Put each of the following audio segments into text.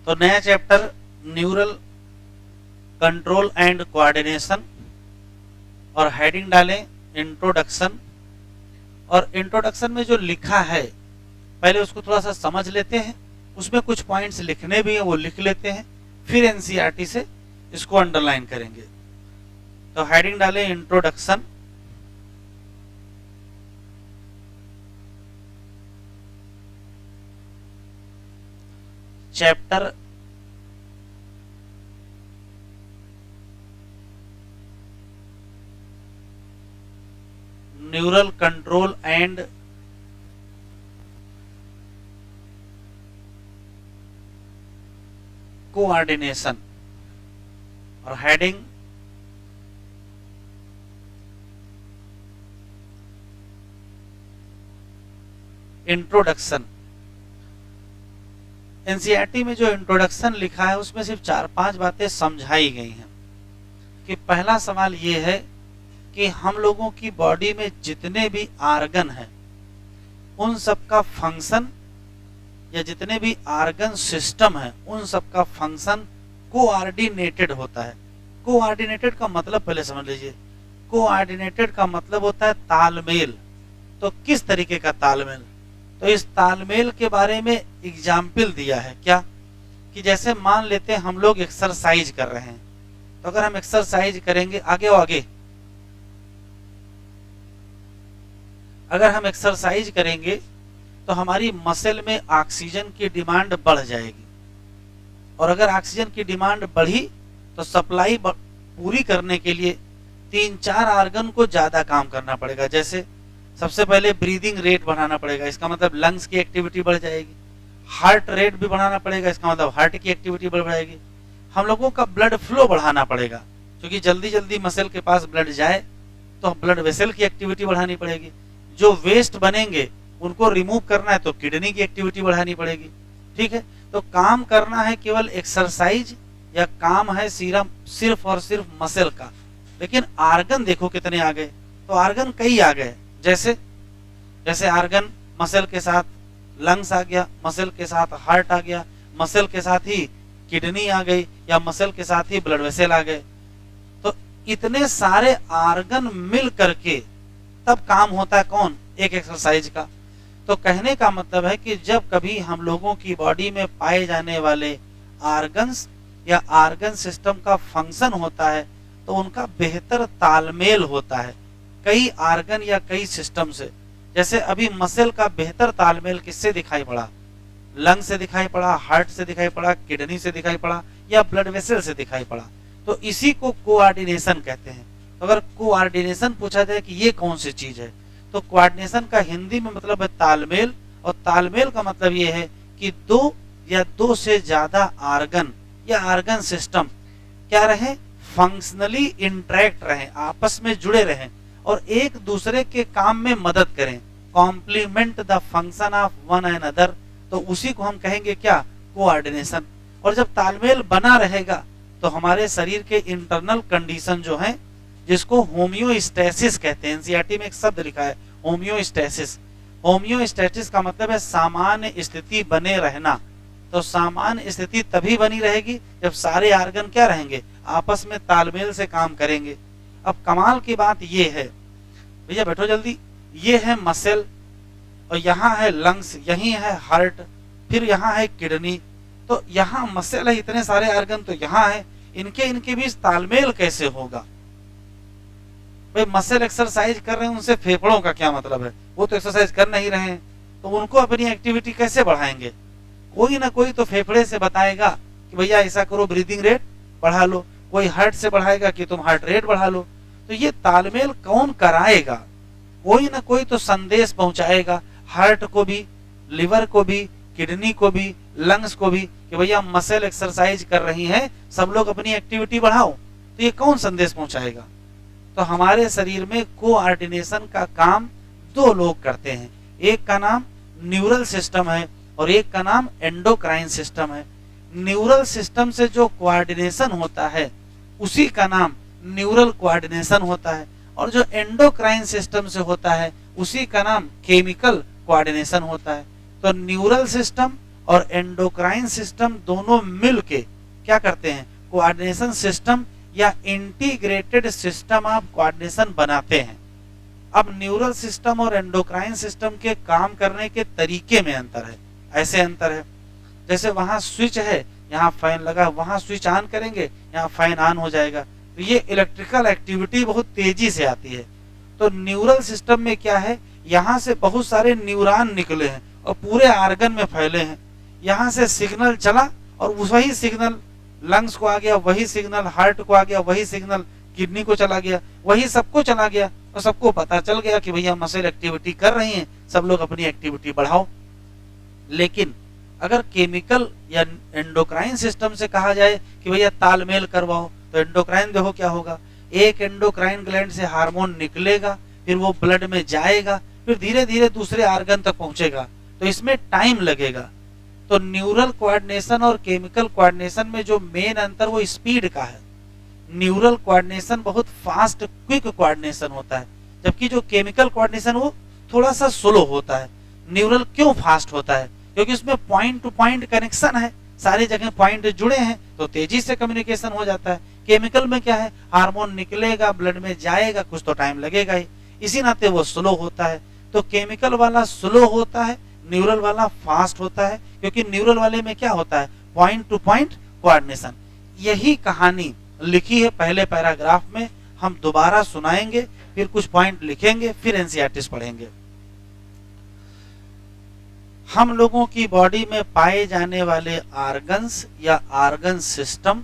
तो नया chapter neural control and coordination, और हेडिंग डालें इंट्रोडक्शन। और इंट्रोडक्शन में जो लिखा है पहले उसको थोड़ा सा समझ लेते हैं, उसमें कुछ पॉइंट्स लिखने भी हैं वो लिख लेते हैं, फिर एनसीईआरटी से इसको अंडरलाइन करेंगे। तो हेडिंग डालें introduction. Chapter neural control and coordination, और हेडिंग इंट्रोडक्शन। एनसीईआरटी में जो इंट्रोडक्शन लिखा है उसमें सिर्फ 4-5 बातें समझाई गई हैं। कि पहला सवाल ये है कि हम लोगों की बॉडी में जितने भी आर्गन हैं उन सब का फंक्शन, या जितने भी आर्गन सिस्टम है उन सब का फंक्शन कोऑर्डिनेटेड होता है। कोऑर्डिनेटेड का मतलब पहले समझ लीजिए। कोऑर्डिनेटेड का मतलब होता है तालमेल। तो किस तरीके का तालमेल? तो इस तालमेल के बारे में एग्जाम्पल दिया है क्या, कि जैसे मान लेते हैं हम लोग एक्सरसाइज कर रहे हैं, तो अगर हम एक्सरसाइज करेंगे आगे अगर हम एक्सरसाइज करेंगे तो हमारी मसल में ऑक्सीजन की डिमांड बढ़ जाएगी, और अगर ऑक्सीजन की डिमांड बढ़ी तो सप्लाई पूरी करने के लिए 3-4 आर्गन को ज्यादा काम करना पड़ेगा। जैसे सबसे पहले ब्रीदिंग रेट बढ़ाना पड़ेगा, इसका मतलब लंग्स की एक्टिविटी बढ़ जाएगी। हार्ट रेट भी बढ़ाना पड़ेगा, इसका मतलब हार्ट की एक्टिविटी बढ़ जाएगी। हम लोगों का ब्लड फ्लो बढ़ाना पड़ेगा, क्योंकि जल्दी जल्दी मसल के पास ब्लड जाए तो ब्लड वेसल की एक्टिविटी बढ़ानी पड़ेगी। जो वेस्ट बनेंगे उनको रिमूव करना है तो किडनी की एक्टिविटी बढ़ानी पड़ेगी। ठीक है, तो काम करना है केवल एक्सरसाइज, या काम है सिर्फ और सिर्फ मसल का। लेकिन आर्गन देखो कितने आ गए। तो आर्गन कई आ गए, जैसे आर्गन मसल के साथ लंग्स आ गया, मसल के साथ हार्ट आ गया, मसल के साथ ही किडनी आ गई, या मसल के साथ ही ब्लड वेसल आ गए। तो इतने सारे आर्गन मिल करके तब काम होता है कौन? एक एक्सरसाइज का। तो कहने का मतलब है कि जब कभी हम लोगों की बॉडी में पाए जाने वाले आर्गन्स या आर्गन सिस्टम का फंक्शन होता है तो उनका बेहतर तालमेल होता है कई आर्गन या कई सिस्टम से। जैसे अभी मसल का बेहतर तालमेल किससे दिखाई पड़ा? लंग से दिखाई पड़ा, हार्ट से दिखाई पड़ा, किडनी से दिखाई पड़ा, या ब्लड वेसल से दिखाई पड़ा। तो इसी को कोऑर्डिनेशन कहते हैं। तो अगर कोऑर्डिनेशन पूछा जाए कि ये कौन सी चीज है, तो कोऑर्डिनेशन का हिंदी में मतलब है तालमेल, और तालमेल का मतलब ये है कि 2 या 2 से ज्यादा आर्गन या आर्गन सिस्टम क्या रहे? फंक्शनली इंटरेक्ट रहे, आपस में जुड़े रहें और एक दूसरे के काम में मदद करें, complement the function of one and other. तो उसी को हम कहेंगे क्या? कोऑर्डिनेशन। और जब तालमेल बना रहेगा तो हमारे शरीर के इंटरनल कंडीशन जो है, जिसको होम्योस्टेसिस कहते हैं, एनसीईआरटी में एक शब्द लिखा है होम्योस्टेसिस। होम्योस्टेसिस का मतलब है सामान्य स्थिति बने रहना। तो सामान्य स्थिति तभी बनी रहेगी जब सारे आर्गन क्या रहेंगे? आपस में तालमेल से काम करेंगे। अब कमाल की बात ये है, भैया बैठो जल्दी, ये है मसल, और यहाँ है लंग्स, यही है हार्ट, फिर यहाँ है किडनी। तो यहाँ मसल है, इतने सारे आर्गन तो यहाँ है, इनके बीच तालमेल कैसे होगा? भाई मसल एक्सरसाइज कर रहे हैं, उनसे फेफड़ों का क्या मतलब है? वो तो एक्सरसाइज कर नहीं रहे हैं, तो उनको अपनी एक्टिविटी कैसे बढ़ाएंगे? कोई ना कोई तो फेफड़े से बताएगा कि भैया ऐसा करो, ब्रीदिंग रेट बढ़ा लो। कोई हार्ट से बढ़ाएगा कि तुम हार्ट रेट बढ़ा लो। तो ये तालमेल कौन कराएगा? कोई ना कोई तो संदेश पहुंचाएगा, हार्ट को भी, लिवर को भी, किडनी को भी, लंग्स को भी, कि भैया मसल एक्सरसाइज कर रही हैं, सब लोग अपनी एक्टिविटी बढ़ाओ। तो ये कौन संदेश पहुंचाएगा? तो हमारे शरीर में कोऑर्डिनेशन का काम 2 लोग करते हैं। एक का नाम न्यूरल सिस्टम है और एक का नाम एंडोक्राइन सिस्टम है। न्यूरल सिस्टम से जो कोऑर्डिनेशन होता है उसी का नाम न्यूरल कोऑर्डिनेशन होता है, और जो एंडोक्राइन सिस्टम से होता है उसी का नाम केमिकल कोऑर्डिनेशन होता है। तो न्यूरल सिस्टम और एंडोक्राइन सिस्टम दोनों मिल के क्या करते हैं, कोऑर्डिनेशन सिस्टम या इंटीग्रेटेड सिस्टम ऑफ कोऑर्डिनेशन बनाते हैं। अब न्यूरल सिस्टम और एंडोक्राइन सिस्टम के काम करने के तरीके में अंतर है। ऐसे अंतर है जैसे वहां स्विच है, यहाँ फैन लगा, वहां स्विच ऑन करेंगे, यहाँ फैन ऑन हो जाएगा। तो ये इलेक्ट्रिकल एक्टिविटी बहुत तेजी से आती है। तो न्यूरल सिस्टम में क्या है, यहाँ से बहुत सारे न्यूरॉन निकले हैं और पूरे आर्गन में फैले हैं। यहाँ से सिग्नल चला और वही सिग्नल लंग्स को आ गया, वही सिग्नल हार्ट को आ गया, वही सिग्नल किडनी को चला गया, वही सबको चला गया और सबको पता चल गया कि भैया मसल एक्टिविटी कर रही हैं, सब लोग अपनी एक्टिविटी बढ़ाओ। लेकिन अगर केमिकल या एंडोक्राइन सिस्टम से कहा जाए कि भैया तालमेल करवाओ, तो एंडोक्राइन देखो क्या होगा, एक एंडोक्राइन ग्लैंड से हार्मोन निकलेगा, फिर वो ब्लड में जाएगा, फिर धीरे धीरे दूसरे आर्गन तक पहुंचेगा, तो इसमें टाइम लगेगा। तो न्यूरल कोऑर्डिनेशन और केमिकल कोऑर्डिनेशन में जो मेन अंतर वो स्पीड का है। न्यूरल कोऑर्डिनेशन बहुत फास्ट क्विक कोऑर्डिनेशन होता है, जबकि जो केमिकल कोऑर्डिनेशन वो थोड़ा सा स्लो होता है। न्यूरल क्यों फास्ट होता है, क्योंकि उसमें पॉइंट टू पॉइंट कनेक्शन है, सारी जगह पॉइंट जुड़े हैं, तो तेजी से कम्युनिकेशन हो जाता है। केमिकल में क्या है, हार्मोन निकलेगा, ब्लड में जाएगा, कुछ तो टाइम लगेगा ही, इसी नाते वो स्लो होता है। तो केमिकल वाला स्लो होता है, न्यूरल वाला फास्ट होता है, क्योंकि न्यूरल वाले में क्या होता है, पॉइंट टू पॉइंट कोऑर्डिनेशन। यही कहानी लिखी है पहले पैराग्राफ में, हम दोबारा सुनाएंगे, फिर कुछ पॉइंट लिखेंगे, फिर एनसीईआरटी पढ़ेंगे। हम लोगों की बॉडी में पाए जाने वाले आर्गन्स या आर्गन सिस्टम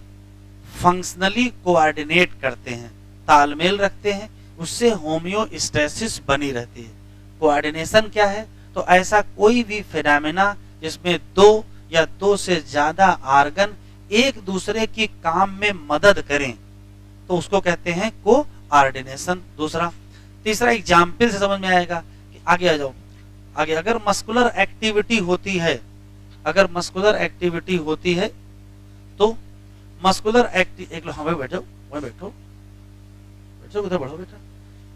फंक्शनली कोऑर्डिनेट करते हैं, तालमेल रखते हैं, उससे होम्योस्टेसिस बनी रहती है। कोऑर्डिनेशन क्या है, तो ऐसा कोई भी फिनोमेना जिसमें दो या दो से ज्यादा आर्गन एक दूसरे की काम में मदद करें, तो उसको कहते हैं कोऑर्डिनेशन। दूसरा, तीसरा एग्जाम्पल से समझ में आएगा कि आगे आ जाओ। आगे अगर मस्कुलर एक्टिविटी होती है, अगर मस्कुलर एक्टिविटी होती है तो मस्कुलर एक लो, हाँ भाई बैठो, वहीं बैठो, बैठो, उधर बढ़ो बेटा।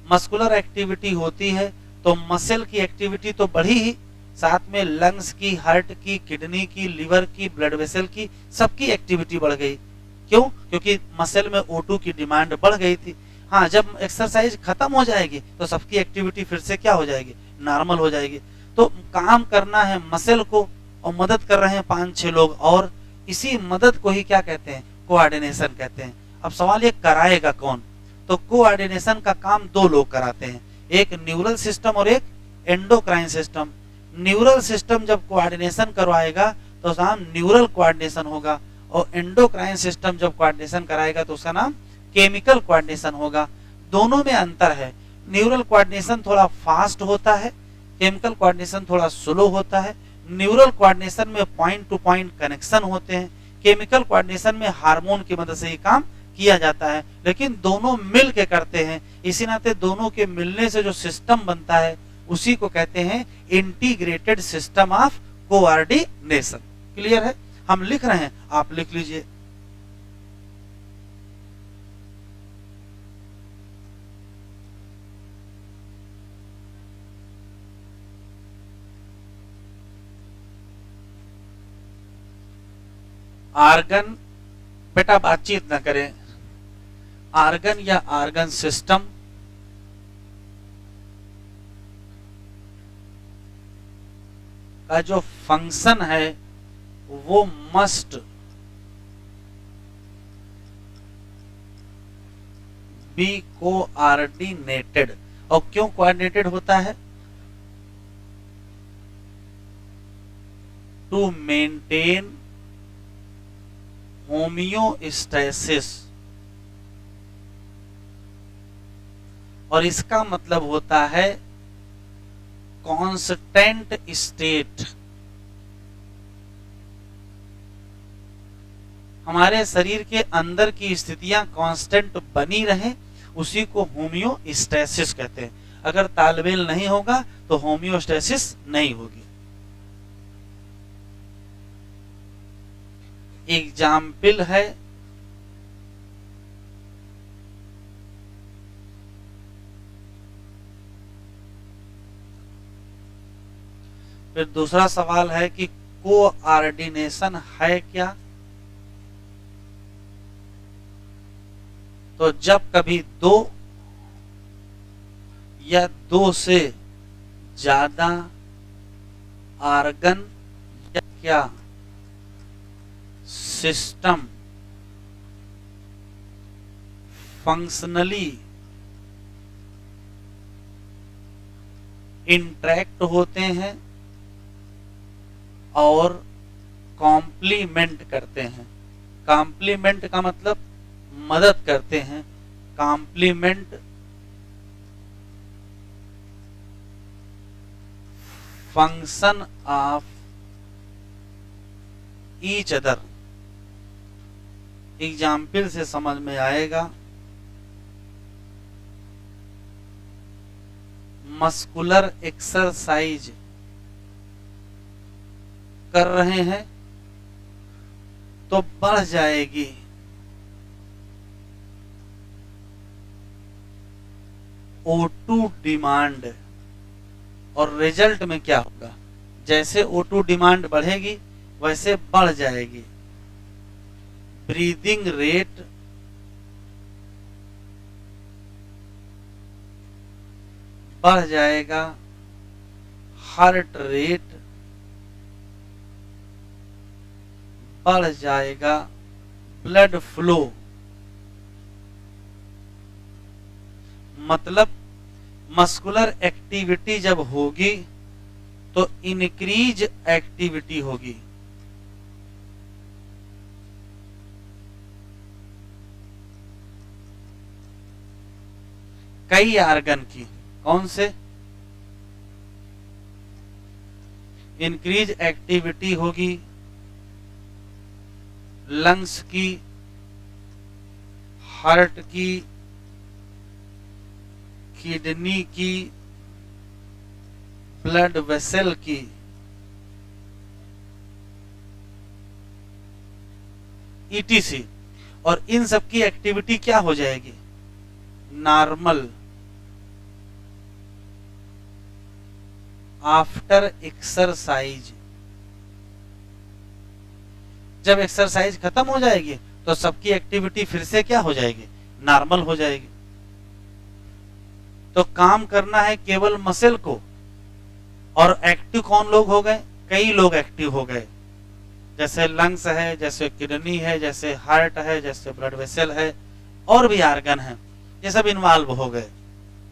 मस्कुलर एक्टिविटी होती है तो मसल की एक्टिविटी तो बढ़ी ही, साथ में लंग्स की, हार्ट की, किडनी की, लिवर की, ब्लड वेसल की, सबकी एक्टिविटी बढ़ गई। क्यों? क्योंकि मसल में O2 की डिमांड बढ़ गई थी। हाँ, जब एक्सरसाइज खत्म हो जाएगी तो सबकी एक्टिविटी फिर से क्या हो जाएगी, नॉर्मल हो जाएगी। तो काम करना है मसल को और मदद कर रहे हैं 5-6 लोग, और इसी मदद को ही क्या कहते हैं, कोऑर्डिनेशन कहते हैं। अब सवाल ये कराएगा कौन, तो कोऑर्डिनेशन का काम दो लोग कराते हैं, एक न्यूरल सिस्टम और एक एंडोक्राइन सिस्टम। न्यूरल सिस्टम जब कोऑर्डिनेशन करवाएगा तो उसका नाम न्यूरल कोऑर्डिनेशन होगा, और एंडोक्राइन सिस्टम जब कोऑर्डिनेशन कराएगा तो उसका नाम केमिकल कोऑर्डिनेशन होगा। दोनों में अंतर है, न्यूरल कोऑर्डिनेशन थोड़ा फास्ट होता है, केमिकल कोऑर्डिनेशन थोड़ा स्लो होता है। न्यूरल कोऑर्डिनेशन में पॉइंट टू पॉइंट कनेक्शन होते हैं, केमिकल कोऑर्डिनेशन में हार्मोन की मदद से ही काम किया जाता है, लेकिन दोनों मिल के करते हैं। इसी नाते दोनों के मिलने से जो सिस्टम बनता है उसी को कहते हैं integrated system of coordination. Clear है? हम लिख रहे हैं, आप लिख लीजिए। आर्गन, बेटा बातचीत न करें, आर्गन या आर्गन सिस्टम का जो फंक्शन है वो मस्ट बी कोऑर्डिनेटेड। और क्यों कोऑर्डिनेटेड होता है? To maintain homeostasis. और इसका मतलब होता है कांस्टेंट स्टेट। हमारे शरीर के अंदर की स्थितियां कांस्टेंट बनी रहे, उसी को होमियोस्टेसिस कहते हैं। अगर तालमेल नहीं होगा तो होमियोस्टेसिस नहीं होगी। एग्जाम्पल है फिर दूसरा सवाल है कि कोऑर्डिनेशन है क्या? तो जब कभी दो या दो से ज्यादा आर्गन या क्या सिस्टम फंक्शनली इंटरेक्ट होते हैं और कॉम्प्लीमेंट करते हैं। कॉम्प्लीमेंट का मतलब मदद करते हैं। Complement function of each other. Example से समझ में आएगा। मस्कुलर एक्सरसाइज कर रहे हैं तो बढ़ जाएगी O2 डिमांड, और रिजल्ट में क्या होगा? जैसे O2 डिमांड बढ़ेगी वैसे बढ़ जाएगी ब्रीदिंग रेट, बढ़ जाएगा हार्ट रेट, बढ़ जाएगा ब्लड फ्लो। मतलब मस्कुलर एक्टिविटी जब होगी तो इंक्रीज एक्टिविटी होगी। कई आर्गन की, कौन से? इंक्रीज एक्टिविटी होगी लंग्स की, हार्ट की, किडनी की, ब्लड वेसल की। ईटीसी। और इन सब की एक्टिविटी क्या हो जाएगी? Normal after exercise. जब एक्सरसाइज खत्म हो जाएगी तो सबकी एक्टिविटी फिर से क्या हो जाएगी? नॉर्मल हो जाएगी। तो काम करना है केवल मसल को। और एक्टिव कौन लोग हो गए? कई लोग एक्टिव हो गए, जैसे लंग्स है, जैसे किडनी है, जैसे हार्ट है, जैसे ब्लड वेसल है, और भी आर्गन है, ये सब इन्वॉल्व हो गए।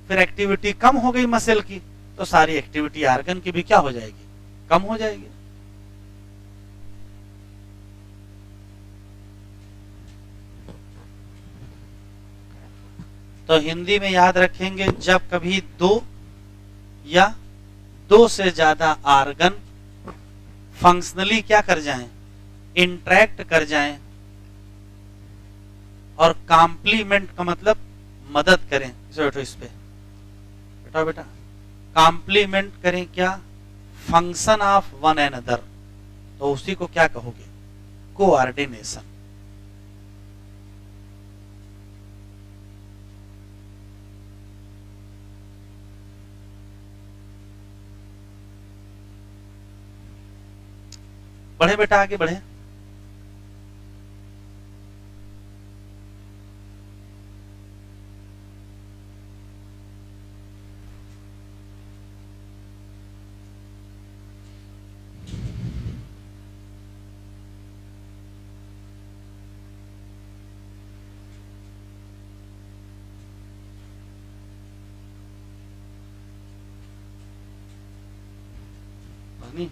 फिर एक्टिविटी कम हो गई मसल की, तो सारी एक्टिविटी आर्गन की भी क्या हो जाएगी? कम हो जाएगी। तो हिंदी में याद रखेंगे, जब कभी दो या दो से ज्यादा आर्गन फंक्शनली क्या कर जाएं? इंटरेक्ट कर जाएं, और कॉम्प्लीमेंट का मतलब मदद करें। बैठो इस पे, बैठो बेटा। कॉम्प्लीमेंट करें क्या? Function of one and other. तो उसी को क्या कहोगे? कोऑर्डिनेशन। बढ़े बेटा, आगे बढ़े। नहीं,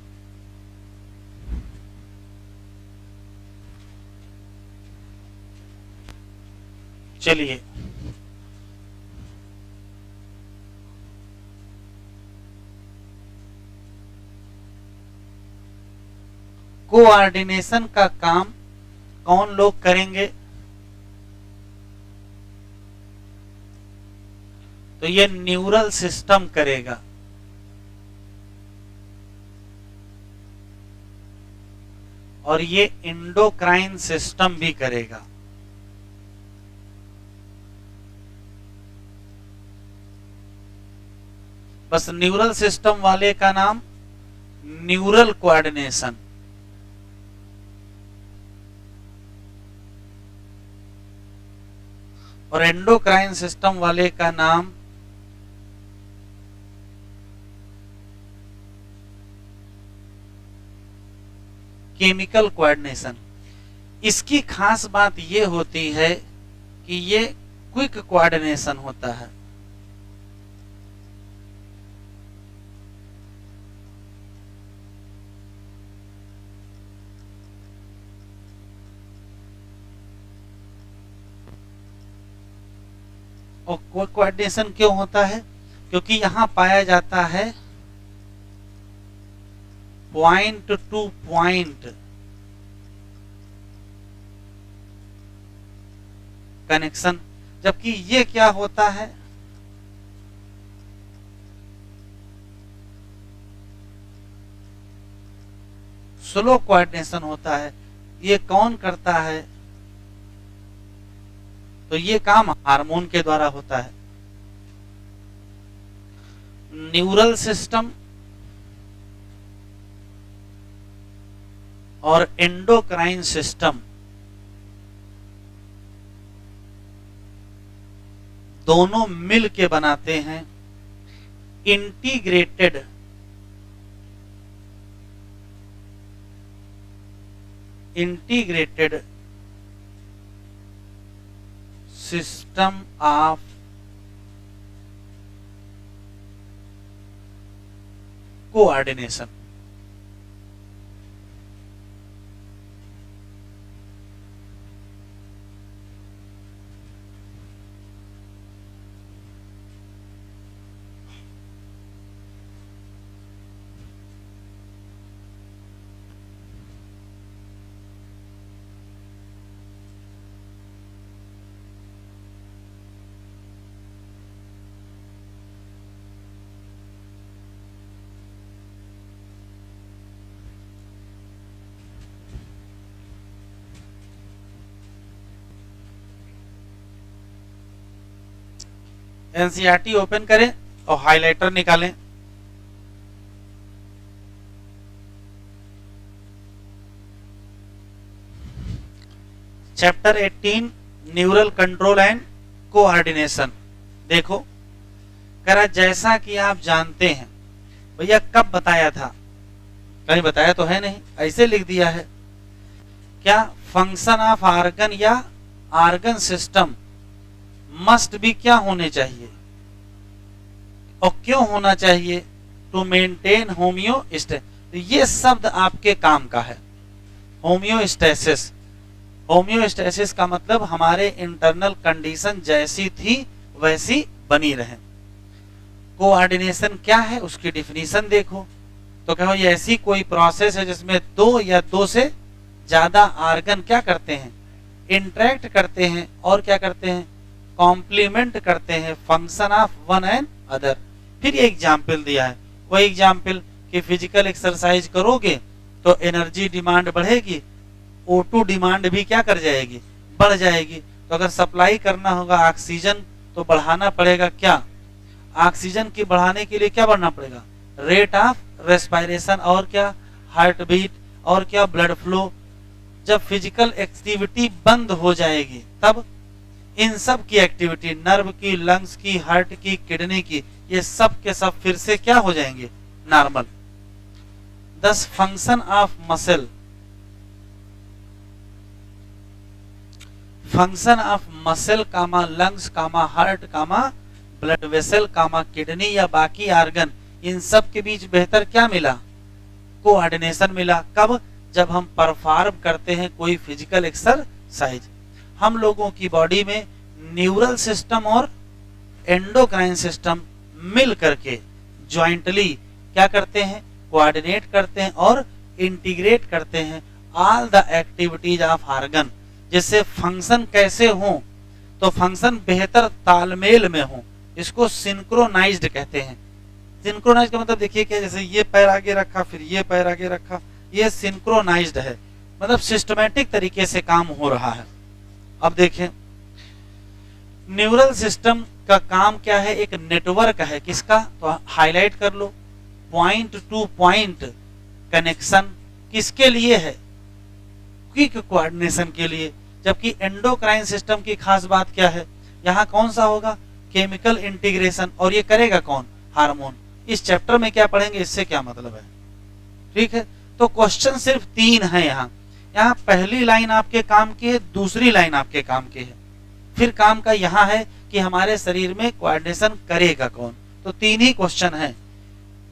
चलिए कोऑर्डिनेशन का काम कौन लोग करेंगे? तो ये न्यूरल सिस्टम करेगा। और ये एंडोक्राइन सिस्टम भी करेगा। बस न्यूरल सिस्टम वाले का नाम न्यूरल कोऑर्डिनेशन, और एंडोक्राइन सिस्टम वाले का नाम केमिकल कोऑर्डिनेशन। इसकी खास बात ये होती है कि ये क्विक कोऑर्डिनेशन होता है। और क्विक कोऑर्डिनेशन क्यों होता है? क्योंकि यहां पाया जाता है पॉइंट टू पॉइंट कनेक्शन, जबकि ये क्या होता है? स्लो कोऑर्डिनेशन होता है। ये कौन करता है? तो ये काम हार्मोन के द्वारा होता है। न्यूरल सिस्टम और एंडोक्राइन सिस्टम दोनों मिल के बनाते हैं integrated system of coordination. NCERT open करें और हाइलाइटर निकालें। Chapter 18 neural control and coordination. देखो करा, जैसा कि आप जानते हैं, भैया कब बताया था? कहीं बताया तो है नहीं, ऐसे लिख दिया है। क्या फंक्शन ऑफ आर्गन या आर्गन सिस्टम मस्ट भी क्या होने चाहिए और क्यों होना चाहिए? To maintain homeostasis. तो ये शब्द आपके काम का है, होम्योस्टेसिस। होम्योस्टेसिस का मतलब हमारे इंटरनल कंडीशन जैसी थी वैसी बनी रहे। कोऑर्डिनेशन क्या है, उसकी डिफिनीशन देखो तो कहो ये ऐसी कोई प्रोसेस है जिसमें दो या दो से ज्यादा आर्गन क्या करते हैं? इंटरेक्ट करते हैं और क्या करते हैं? कॉम्प्लीमेंट करते हैं function of one and other. फिर ये एग्जाम्पल दिया है, वही एग्जाम्पल कि फिजिकल एक्सरसाइज करोगे तो एनर्जी डिमांड बढ़ेगी, O2 डिमांड भी क्या कर जाएगी? बढ़ जाएगी। तो अगर सप्लाई करना होगा ऑक्सीजन तो बढ़ाना पड़ेगा क्या? ऑक्सीजन की बढ़ाने के लिए क्या बढ़ना पड़ेगा? रेट ऑफ रेस्पिरेशन और क्या? हार्ट बीट और क्या? Blood flow. जब फिजिकल एक्टिविटी बंद हो जाएगी तब इन सब की एक्टिविटी, नर्व की, लंग्स की, हार्ट की, किडनी की, ये सब के सब फिर से क्या हो जाएंगे? नॉर्मल। दस function of muscle, function of muscle comma lungs comma heart comma blood vessel comma kidney या बाकी आर्गन, इन सब के बीच बेहतर क्या मिला? कोऑर्डिनेशन मिला। कब? जब हम परफॉर्म करते हैं कोई फिजिकल एक्सरसाइज। हम लोगों की बॉडी में न्यूरल सिस्टम और एंडोक्राइन सिस्टम मिल करके ज्वाइंटली क्या करते हैं? कोऑर्डिनेट करते हैं और इंटीग्रेट करते हैं all the activities of organ, जिससे फंक्शन कैसे हो? तो फंक्शन बेहतर तालमेल में हो। इसको सिंक्रोनाइज्ड कहते हैं। सिंक्रोनाइज्ड का मतलब देखिए क्या, जैसे ये पैर आगे रखा फिर ये पैर आगे रखा, ये सिंक्रोनाइज्ड है, मतलब सिस्टमैटिक तरीके से काम हो रहा है। अब देखें न्यूरल सिस्टम का काम क्या है? एक नेटवर्क है। किसका? तो हाईलाइट कर लो, पॉइंट टू पॉइंट कनेक्शन। किसके लिए है? क्विक कोऑर्डिनेशन के लिए। जबकि एंडोक्राइन सिस्टम की खास बात क्या है? यहाँ कौन सा होगा, केमिकल इंटीग्रेशन। और ये करेगा कौन, हार्मोन। इस चैप्टर में क्या पढ़ेंगे, इससे क्या मतलब है, ठीक है। तो क्वेश्चन सिर्फ 3 है यहाँ। यहाँ पहली लाइन आपके काम की है, दूसरी लाइन आपके काम की है, फिर काम का यहाँ है कि हमारे शरीर में कोऑर्डिनेशन करेगा कौन। तो 3 ही क्वेश्चन है।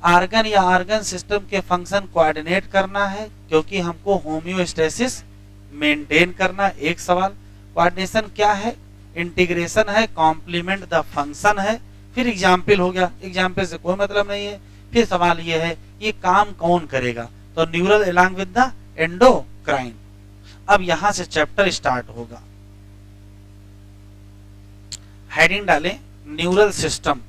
आर्गन या आर्गन सिस्टम के फंक्शन कोऑर्डिनेट करना है, क्योंकि हमको होम्योस्टेसिस मेंटेन करना, एक सवाल। कोऑर्डिनेशन क्या है, इंटीग्रेशन है, कॉम्प्लीमेंट द फंक्शन है, फिर एग्जाम्पल हो गया, एग्जाम्पल से कोई मतलब नहीं है। फिर सवाल ये है ये काम कौन करेगा, तो neural along with the endocrine. अब यहां से चैप्टर स्टार्ट होगा। हेडिंग डालें न्यूरल सिस्टम।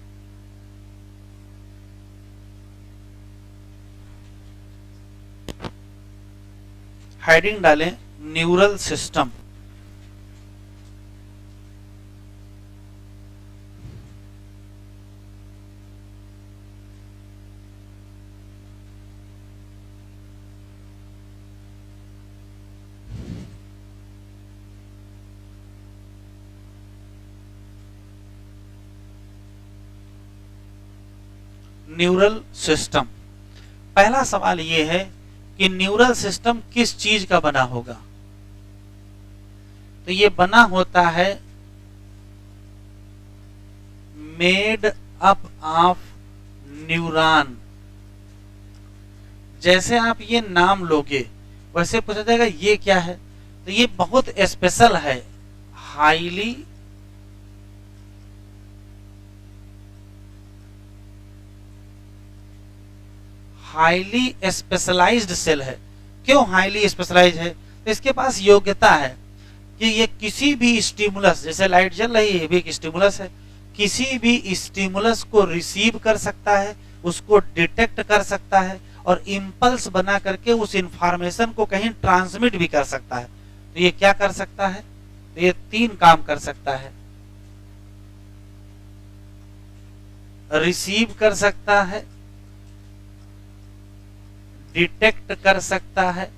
हेडिंग डालें न्यूरल सिस्टम। Neural system. पहला सवाल यह है कि न्यूरल सिस्टम किस चीज का बना होगा। तो ये बना होता है मेड अप ऑफ न्यूरॉन। जैसे आप ये नाम लोगे वैसे पूछा जाएगा ये क्या है, तो ये बहुत स्पेशल है, हाईली स्पेशलाइज्ड सेल है। क्यों हाईली स्पेशलाइज्ड है, तो इसके पास योग्यता है कि ये किसी भी स्टिमुलस, जैसे लाइट जल रही है ये भी एक स्टिमुलस है, किसी भी स्टिमुलस को रिसीव कर सकता है, उसको डिटेक्ट कर सकता है और इंपल्स बना करके उस इंफॉर्मेशन को कहीं ट्रांसमिट भी कर सकता है। तो ये क्या कर सकता है, तो ये 3 काम कर सकता है, रिसीव कर सकता है, डिटेक्ट कर सकता है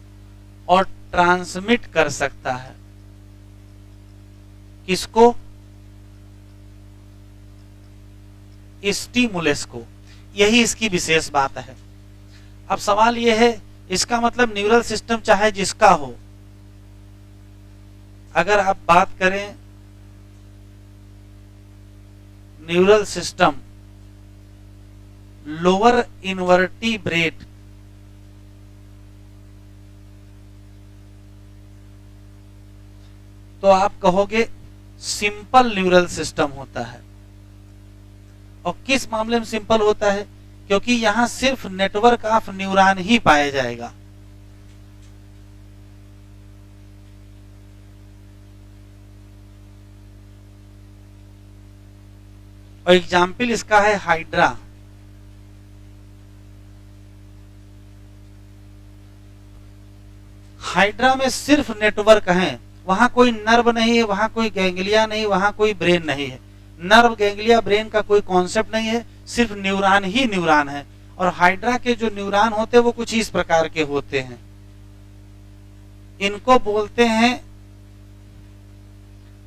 और ट्रांसमिट कर सकता है। किसको, स्टिमुलस को। यही इसकी विशेष बात है। अब सवाल यह है, इसका मतलब न्यूरल सिस्टम चाहे जिसका हो, अगर आप बात करें न्यूरल सिस्टम लोअर इनवर्टिब्रेट, तो आप कहोगे सिंपल न्यूरल सिस्टम होता है। और किस मामले में सिंपल होता है, क्योंकि यहां सिर्फ नेटवर्क ऑफ न्यूरॉन ही पाया जाएगा। और एग्जाम्पल इसका है हाइड्रा। हाइड्रा में सिर्फ नेटवर्क है, वहां कोई नर्व नहीं है, वहां कोई गैंग्लिया नहीं, वहां कोई ब्रेन नहीं है। नर्व गैंग्लिया ब्रेन का कोई कॉन्सेप्ट नहीं है, सिर्फ न्यूरॉन ही न्यूरॉन है। और हाइड्रा के जो न्यूरॉन होते हैं वो कुछ इस प्रकार के होते हैं। इनको बोलते हैं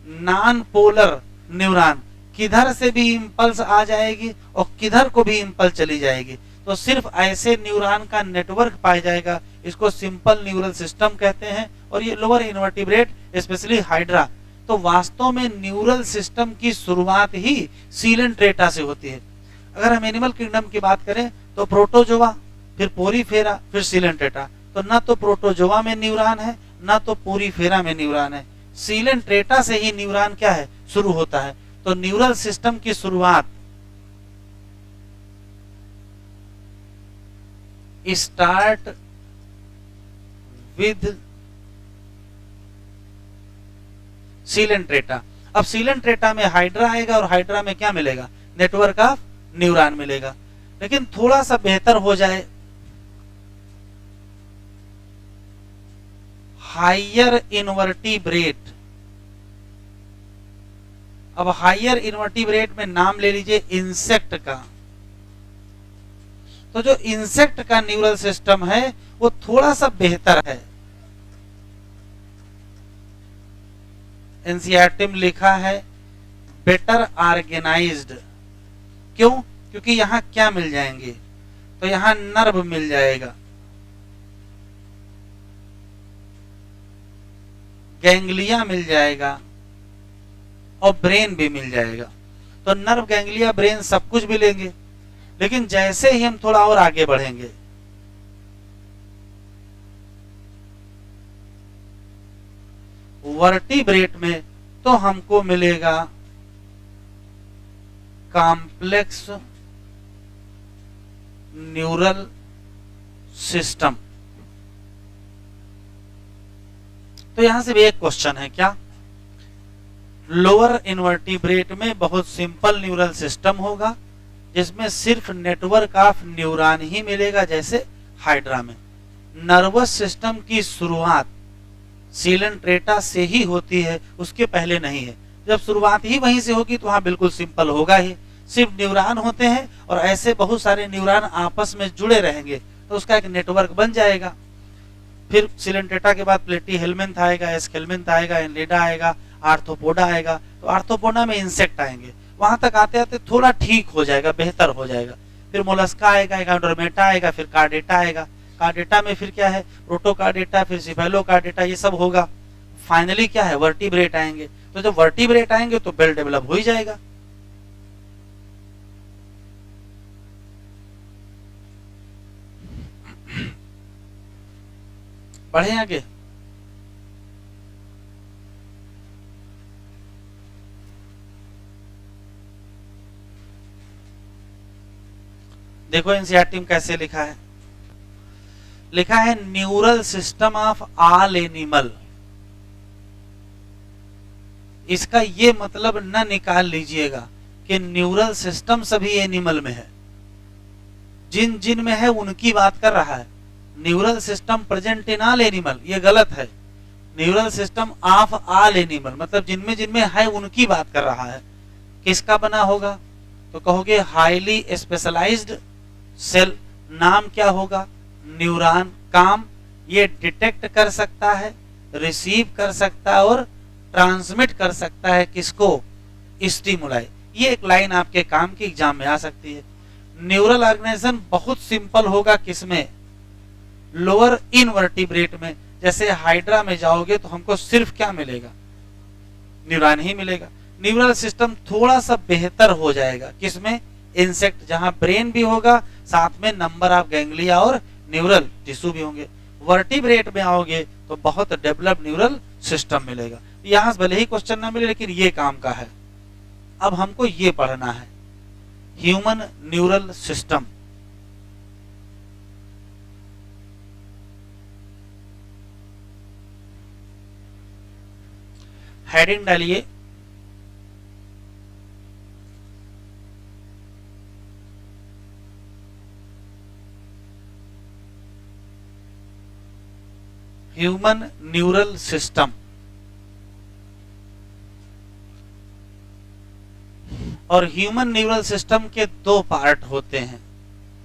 नॉन पोलर न्यूरॉन। किधर से भी इंपल्स आ जाएगी और किधर को भी इंपल्स चली जाएगी। तो सिर्फ ऐसे न्यूरॉन का नेटवर्क पाया जाएगा, इसको सिंपल न्यूरल सिस्टम कहते हैं। और ये लोअर इनवर्टिब्रेट स्पेशली हाइड्रा। तो वास्तव में न्यूरल सिस्टम की शुरुआत ही सीलेंट्रेटा से होती है। अगर हम एनिमल किंगडम की बात करें तो प्रोटोजोआ, फिर पोरीफेरा, फिर सीलेंट्रेटा। तो ना तो प्रोटोजोआ में न्यूरॉन है, ना तो पोरीफेरा में न्यूरॉन है। सीलेंट्रेटा से ही न्यूरॉन क्या है, शुरू होता है। तो न्यूरल सिस्टम की शुरुआत स्टार्ट विद सीलेंट्रेटा। अब सीलेंट्रेटा में हाइड्रा आएगा और हाइड्रा में क्या मिलेगा, नेटवर्क ऑफ न्यूरॉन मिलेगा। लेकिन थोड़ा सा बेहतर हो जाए, हायर इनवर्टिब्रेट। अब हायर इनवर्टिब्रेट में नाम ले लीजिए इंसेक्ट का। तो जो इंसेक्ट का न्यूरल सिस्टम है वो थोड़ा सा बेहतर है। एनसीईआरटी में लिखा है बेटर ऑर्गेनाइज्ड। क्यों? क्योंकि यहाँ क्या मिल जाएंगे, तो यहाँ नर्व मिल जाएगा, गैंग्लिया मिल जाएगा और ब्रेन भी मिल जाएगा। तो नर्व, गैंग्लिया, ब्रेन सब कुछ मिलेंगे। लेकिन जैसे ही हम थोड़ा और आगे बढ़ेंगे, वर्टिब्रेट में, तो हमको मिलेगा कॉम्प्लेक्स न्यूरल सिस्टम। तो यहां से भी एक क्वेश्चन है, क्या? लोअर इनवर्टिब्रेट में बहुत सिंपल न्यूरल सिस्टम होगा जिसमें सिर्फ नेटवर्क ऑफ न्यूरॉन ही मिलेगा, जैसे हाइड्रा में। नर्वस सिस्टम की शुरुआत सीलेंट्रेटा से ही होती है, उसके पहले नहीं है। जब शुरुआत ही वहीं से होगी तो वहां बिल्कुल सिंपल होगा ही, सिर्फ न्यूरॉन होते हैं और ऐसे बहुत सारे न्यूरॉन आपस में जुड़े रहेंगे तो उसका एक नेटवर्क बन जाएगा। फिर सीलेंट्रेटा के बाद प्लेटीहेल्मिन्थ आएगा, एस्केल्मिन्थ आएगा, एनलिडा आएगा, आर्थ्रोपोडा आएगा। तो आर्थ्रोपोडा में इंसेक्ट आएंगे, वहां तक आते आते थोड़ा ठीक हो जाएगा, बेहतर हो जाएगा। फिर मोलस्का आएगा, एंडोडर्मेटा आएगा, फिर कार्डेटा आएगा। कार्डेटा में फिर क्या है, प्रोटोकार्डेटा, फिर सिफेलोकार्डेटा, ये सब होगा। फाइनली क्या है, वर्टिब्रेट आएंगे। तो जब वर्टिब्रेट आएंगे तो बेल डेवलप हो ही जाएगा। बढ़े आगे। देखो एनसीईआरटी में कैसे लिखा है, लिखा है neural system of all animal. इसका ये मतलब न निकाल लीजिएगा कि न्यूरल सिस्टम सभी एनिमल में है, जिन जिन में है उनकी बात कर रहा है। Neural system present in all animal, ये गलत है। Neural system of all animal मतलब जिनमें जिनमें है उनकी बात कर रहा है। किसका बना होगा, तो कहोगे हाईली स्पेशलाइज्ड सेल। नाम क्या होगा, न्यूरॉन। काम, ये डिटेक्ट कर सकता है, रिसीव कर सकता है और ट्रांसमिट कर सकता है किसको, स्टिमुलाई। ये एक लाइन आपके काम की एग्जाम में आ सकती है। न्यूरल ऑर्गेनाइजेशन बहुत सिंपल होगा, किसमें, लोअर इनवर्टिब्रेट में। जैसे हाइड्रा में जाओगे तो हमको सिर्फ क्या मिलेगा, न्यूरॉन ही मिलेगा। न्यूरल सिस्टम थोड़ा सा बेहतर हो जाएगा, किसमें, इंसेक्ट, जहां ब्रेन भी होगा, साथ में नंबर ऑफ गैंग्लिया और न्यूरल टिश्यू भी होंगे। वर्टिब्रेट में आओगे तो बहुत डेवलप्ड न्यूरल सिस्टम मिलेगा। यहां से भले ही क्वेश्चन ना मिले लेकिन ये काम का है। अब हमको ये पढ़ना है, ह्यूमन न्यूरल सिस्टम। हेडिंग डालिए, ह्यूमन न्यूरल सिस्टम। और ह्यूमन न्यूरल सिस्टम के दो पार्ट होते हैं,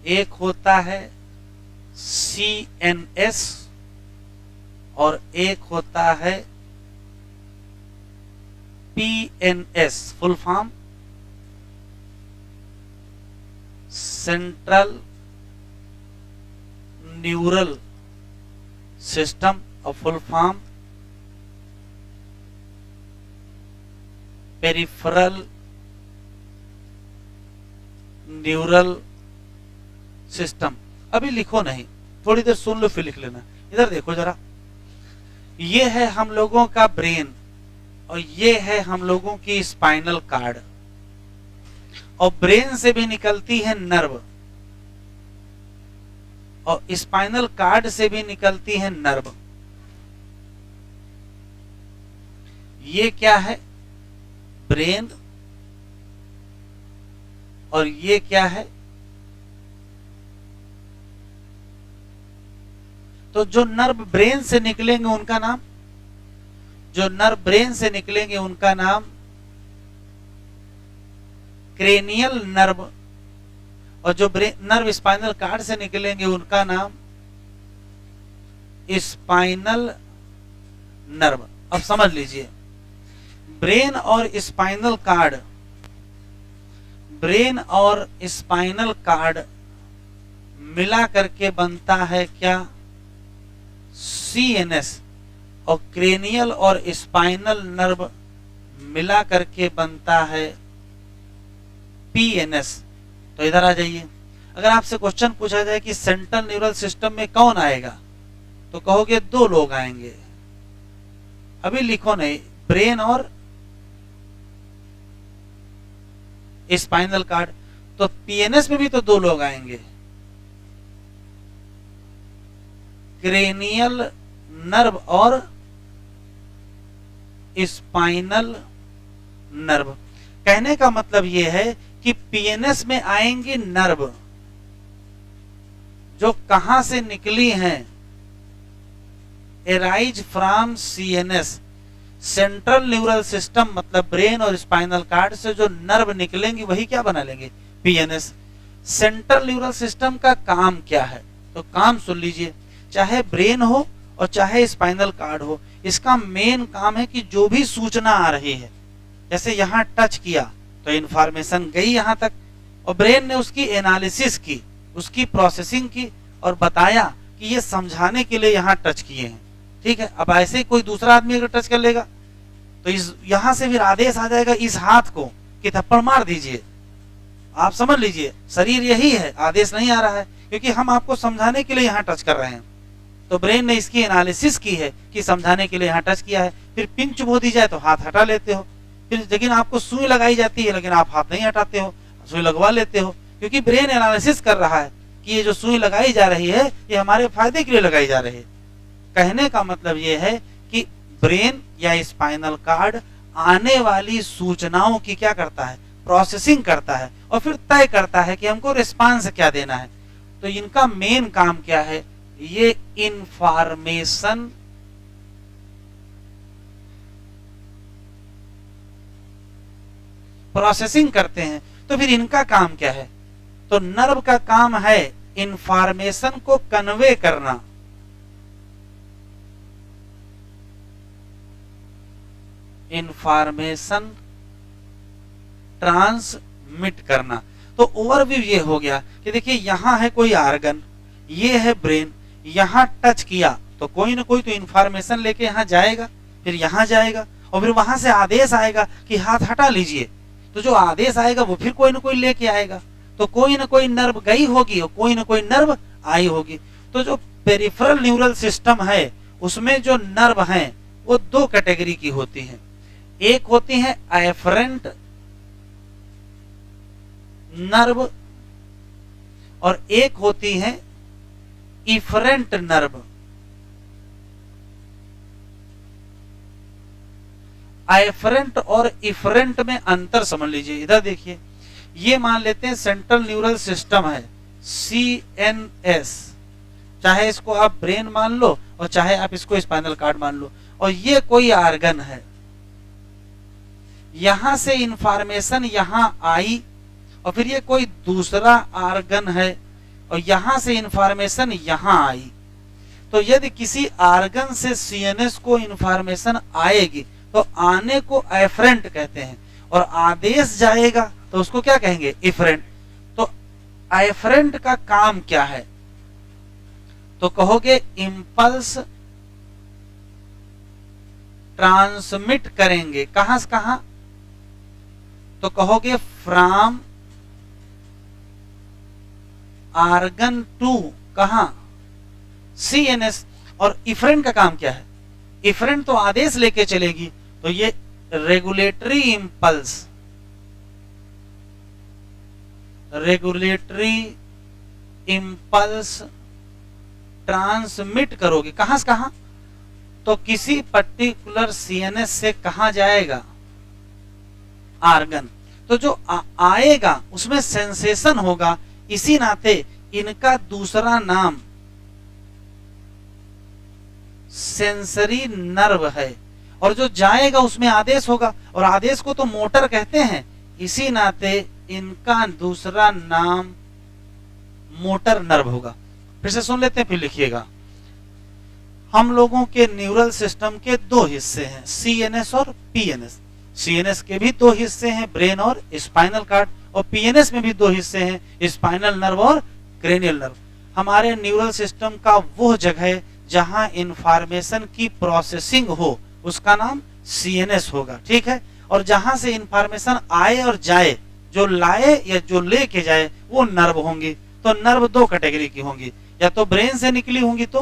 एक होता है CNS और एक होता है PNS, full form central neural system और full form peripheral neural system. अभी लिखो नहीं, थोड़ी देर सुन लो फिर लिख लेना। इधर देखो जरा, ये है हम लोगों का ब्रेन और ये है हम लोगों की स्पाइनल कार्ड। और ब्रेन से भी निकलती है नर्व और स्पाइनल कार्ड से भी निकलती है नर्व। ये क्या है, ब्रेन, और ये क्या है, तो जो नर्व ब्रेन से निकलेंगे उनका नाम, जो नर्व ब्रेन से निकलेंगे उनका नाम क्रेनियल नर्व, और जो नर्व स्पाइनल कार्ड से निकलेंगे उनका नाम स्पाइनल नर्व। अब समझ लीजिए, ब्रेन और स्पाइनल कार्ड ब्रेन और स्पाइनल कार्ड मिला करके बनता है क्या? सीएनएस। और क्रेनियल और स्पाइनल नर्व मिला करके बनता है पीएनएस। तो इधर आ जाइए, अगर आपसे क्वेश्चन पूछा जाए कि सेंट्रल न्यूरल सिस्टम में कौन आएगा, तो कहोगे 2 लोग आएंगे। अभी लिखो नहीं, ब्रेन और स्पाइनल कार्ड। तो पीएनएस में भी तो 2 लोग आएंगे, क्रेनियल नर्व और स्पाइनल नर्व। कहने का मतलब यह है कि पीएनएस में आएंगे नर्व जो कहां से निकली हैं, arise from CNS. Central neural system मतलब ब्रेन और स्पाइनल कार्ड से जो नर्व निकलेंगे वही क्या बना लेंगे? पीएनएस। सेंट्रल न्यूरल सिस्टम का काम क्या है? तो काम सुन लीजिए, चाहे ब्रेन हो और चाहे स्पाइनल कार्ड हो, इसका मेन काम है कि जो भी सूचना आ रही है, जैसे यहां टच किया तो इंफॉर्मेशन गई यहां तक, और ब्रेन ने उसकी एनालिसिस की, उसकी प्रोसेसिंग की और बताया कि ये समझाने के लिए यहां टच किए हैं। ठीक है, अब ऐसे कोई दूसरा आदमी अगर टच कर लेगा तो इस यहां से फिर आदेश आ जाएगा इस हाथ को कि थप्पड़ मार दीजिए। आप समझ लीजिए, शरीर यही है, आदेश नहीं आ रहा है, क्योंकि हम आपको समझाने के लिए यहां टच कर रहे हैं। तो ब्रेन ने इसकी एनालिसिस की है कि समझाने के लिए यहां टच किया है। फिर पिन चुभो दी जाए तो हाथ हटा लेते हो, फिर लेकिन आपको सुई लगाई जाती है लेकिन आप हाथ नहीं हटाते हो, सुई लगवा लेते हो, क्योंकि ब्रेन एनालिसिस कर रहा है कि ये जो सुई लगाई जा रही है ये हमारे फायदे के लिए लगाई जा रही है। कहने का मतलब ये है कि ब्रेन या स्पाइनल कार्ड आने वाली सूचनाओं की क्या करता है? प्रोसेसिंग करता है और फिर तय करता है कि हमको रिस्पांस क्या देना है। तो इनका मेन काम क्या है? ये इंफॉर्मेशन प्रोसेसिंग करते हैं। तो फिर इनका काम क्या है? तो नर्व का काम है इंफॉर्मेशन को कन्वे करना, इंफॉर्मेशन ट्रांसमिट करना। तो ओवरव्यू ये हो गया कि देखिए यहां है कोई आर्गन, ये है ब्रेन, यहां टच किया तो कोई ना कोई तो इंफॉर्मेशन लेके यहां जाएगा, फिर यहां जाएगा और फिर वहां से आदेश आएगा कि हाथ हटा लीजिए। तो जो आदेश आएगा वो फिर कोई ना कोई लेके आएगा, तो कोई ना कोई नर्व गई होगी और कोई ना कोई नर्व आई होगी। तो जो पेरिफेरल न्यूरल सिस्टम है उसमें जो नर्व हैं वो 2 कैटेगरी की होती हैं। एक होती है एफरेंट नर्व और एक होती है इफरेंट नर्व। एफरेंट और इफरेंट में अंतर समझ लीजिए। इधर देखिए, ये मान लेते हैं सेंट्रल न्यूरल सिस्टम है सीएनएस, चाहे इसको आप ब्रेन मान लो और चाहे आप इसको स्पाइनल कार्ड मान लो, और ये कोई आर्गन है। यहां से इंफॉर्मेशन यहां आई और फिर ये कोई दूसरा आर्गन है और यहां से इंफॉर्मेशन यहां आई। तो यदि किसी आर्गन से सीएनएस को इंफॉर्मेशन आएगी तो आने को एफरेंट कहते हैं, और आदेश जाएगा तो उसको क्या कहेंगे? इफरेंट। तो एफरेंट का काम क्या है? तो कहोगे इंपल्स ट्रांसमिट करेंगे। कहां से कहां? तो कहोगे फ्रॉम आर्गन टू कहां? सीएनएस। और इफरेंट का काम क्या है? इफरेंट तो आदेश लेके चलेगी, तो ये regulatory impulse, regulatory impulse transmit करोगे। कहां से कहां? तो किसी पर्टिकुलर सीएनएस से कहां जाएगा? आर्गन। तो जो आएगा उसमें सेंसेशन होगा, इसी नाते इनका दूसरा नाम सेंसरी नर्व है, और जो जाएगा उसमें आदेश होगा, और आदेश को तो मोटर कहते हैं, इसी नाते इनका दूसरा नाम मोटर नर्व होगा। फिर से सुन लेते हैं, फिर लिखिएगा। हम लोगों के न्यूरल सिस्टम के 2 हिस्से हैं, सीएनएस और पीएनएस। सीएनएस के भी 2 हिस्से हैं, ब्रेन और स्पाइनल कार्ड, और पीएनएस में भी दो हिस्से हैं, स्पाइनल नर्व और क्रेनियल नर्व। हमारे न्यूरल सिस्टम का वो जगह जहां इंफॉर्मेशन की प्रोसेसिंग हो उसका नाम सीएनएस होगा, ठीक है। और जहां से इंफॉर्मेशन आए और जाए, जो लाए या जो लेके जाए, वो नर्व होंगी। तो नर्व दो कैटेगरी की होंगी, या तो ब्रेन से निकली होंगी तो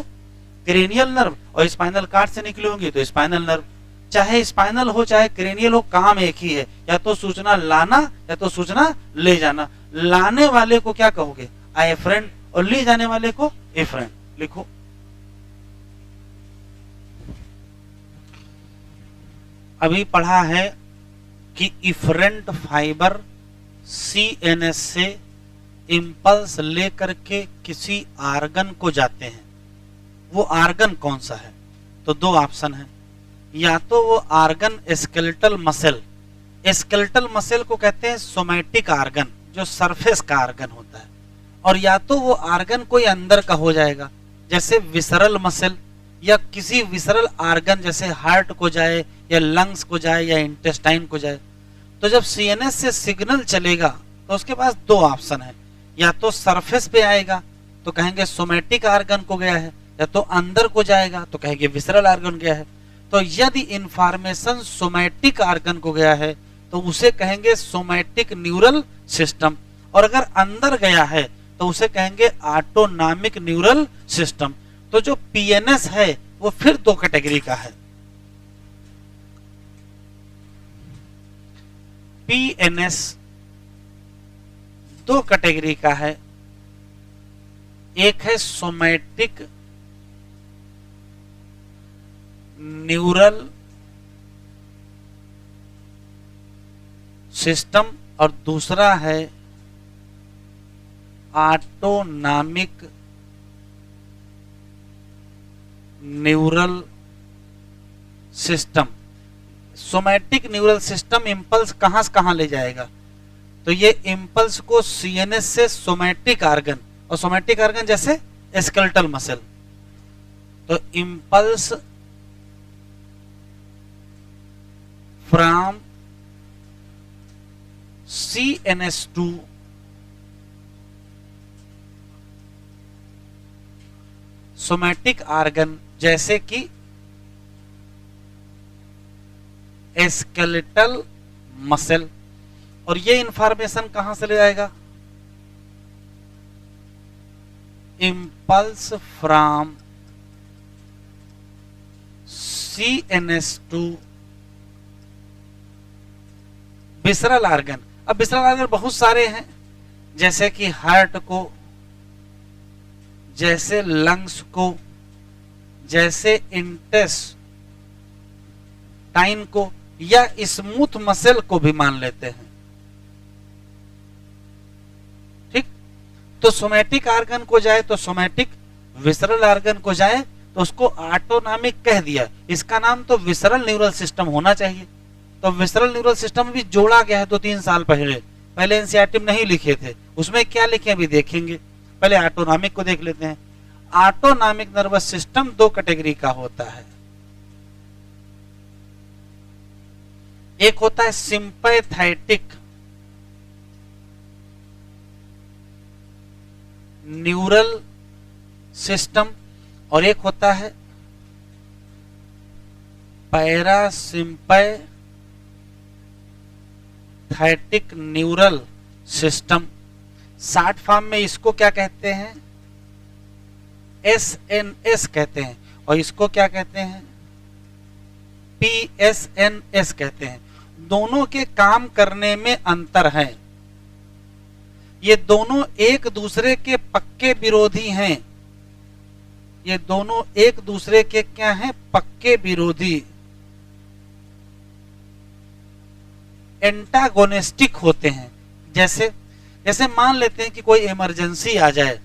क्रेनियल नर्व, और स्पाइनल कार्ड से निकली होंगी तो स्पाइनल नर्व। चाहे स्पाइनल हो चाहे क्रेनियल हो, काम एक ही है, या तो सूचना लाना या तो सूचना ले जाना। लाने वाले को क्या कहोगे? एफरेंट, और ले जाने वाले को एफरेंट। लिखो, अभी पढ़ा है कि इफरेंट फाइबर सीएनएस से इंपल्स लेकर के किसी आर्गन को जाते हैं। वो आर्गन कौन सा है? तो दो ऑप्शन है, या तो वो organ skeletal muscle, skeletal muscle को कहते हैं सोमैटिक आर्गन, जो सरफेस का आर्गन होता है, और या तो वो आर्गन कोई अंदर का हो जाएगा, जैसे विसरल मसल, या किसी विसरल आर्गन जैसे हार्ट को जाए या लंग्स को जाए या इंटेस्टाइन को जाए। तो जब सीएनएस से सिग्नल चलेगा तो उसके पास दो ऑप्शन है, या तो सरफेस पे आएगा तो कहेंगे सोमैटिक आर्गन को गया है, या तो अंदर को जाएगा तो कहेंगे विसरल आर्गन गया है। तो यदि इंफॉर्मेशन सोमैटिक आर्गन को गया है तो उसे कहेंगे सोमैटिक न्यूरल सिस्टम, और अगर अंदर गया है तो उसे कहेंगे ऑटोनॉमिक न्यूरल सिस्टम। तो जो पीएनएस है वो फिर दो कैटेगरी का है। पीएनएस दो कैटेगरी का है, एक है सोमैटिक न्यूरल सिस्टम और दूसरा है autonomic neural system. Somatic neural system impulse कहां से कहां ले जाएगा? तो ये इंपल्स को सीएनएस से सोमैटिक आर्गन, और सोमैटिक आर्गन जैसे स्केलेटल मसल, तो impulse from CNS to somatic organ, जैसे कि स्केलेटल मसल, और ये इंफॉर्मेशन कहां से ले जाएगा? Impulse from CNS to visceral organ. अब विसरल आर्गन बहुत सारे हैं, जैसे कि हार्ट को, जैसे लंग्स को, जैसे इंटेस्टाइन को, या स्मूथ मसल को भी मान लेते हैं, ठीक। तो सोमैटिक आर्गन को जाए तो सोमैटिक, विसरल आर्गन को जाए तो उसको ऑटोनॉमिक कह दिया। इसका नाम तो विसरल न्यूरल सिस्टम होना चाहिए। तो विसरल न्यूरल सिस्टम भी जोड़ा गया है 2-3 साल पहले एनसीईआरटी में नहीं लिखे थे। उसमें क्या लिखे अभी देखेंगे, पहले ऑटोनॉमिक को देख लेते हैं। ऑटोनॉमिक नर्वस सिस्टम दो कैटेगरी का होता है, एक होता है सिंपैथेटिक न्यूरल सिस्टम, और एक होता है parasympathetic neural system. Short form में इसको क्या कहते हैं? एसएनएस कहते हैं, और इसको क्या कहते हैं? पीएसएनएस कहते हैं। दोनों के काम करने में अंतर है, ये दोनों एक दूसरे के पक्के विरोधी हैं। ये दोनों एक दूसरे के क्या हैं? पक्के विरोधी, एंटागोनिस्टिक होते हैं। जैसे जैसे मान लेते हैं कि कोई इमरजेंसी आ जाए,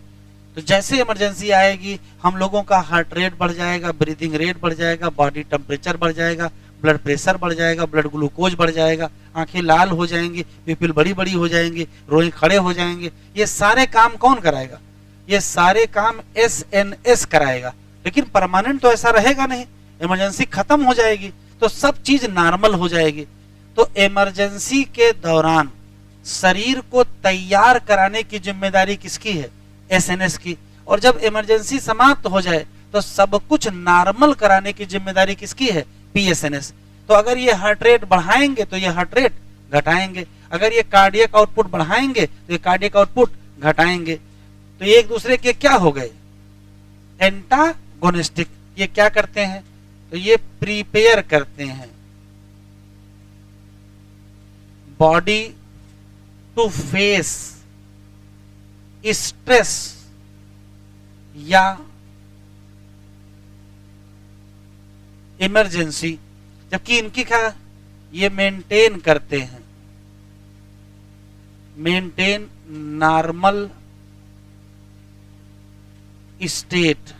तो जैसे इमरजेंसी आएगी हम लोगों का हार्ट रेट बढ़ जाएगा, ब्रीदिंग रेट बढ़ जाएगा, बॉडी टेम्परेचर बढ़ जाएगा, ब्लड प्रेशर बढ़ जाएगा, ब्लड ग्लूकोज बढ़ जाएगा, आंखें लाल हो जाएंगी, पिपिल बड़ी बड़ी हो जाएंगी, रोए खड़े हो जाएंगे। ये सारे काम कौन कराएगा? ये सारे काम एसएनएस कराएगा। लेकिन परमानेंट तो ऐसा रहेगा नहीं, इमरजेंसी खत्म हो जाएगी तो सब चीज नॉर्मल हो जाएगी। तो इमरजेंसी के दौरान शरीर को तैयार कराने की जिम्मेदारी किसकी है? एसएनएस की। और जब इमरजेंसी समाप्त हो जाए तो सब कुछ नॉर्मल कराने की जिम्मेदारी किसकी है? पीएसएनएस। तो अगर ये हार्ट रेट बढ़ाएंगे तो ये हार्ट रेट घटाएंगे, अगर ये कार्डियक आउटपुट बढ़ाएंगे तो ये कार्डियक आउटपुट घटाएंगे। तो ये एक दूसरे के क्या हो गए? एंटागोनिस्टिक। ये क्या करते हैं? तो ये प्रिपेयर करते हैं बॉडी टू फेस स्ट्रेस या इमरजेंसी, जबकि इनकी क्या? ये मेंटेन करते हैं, मेंटेन नॉर्मल स्टेट।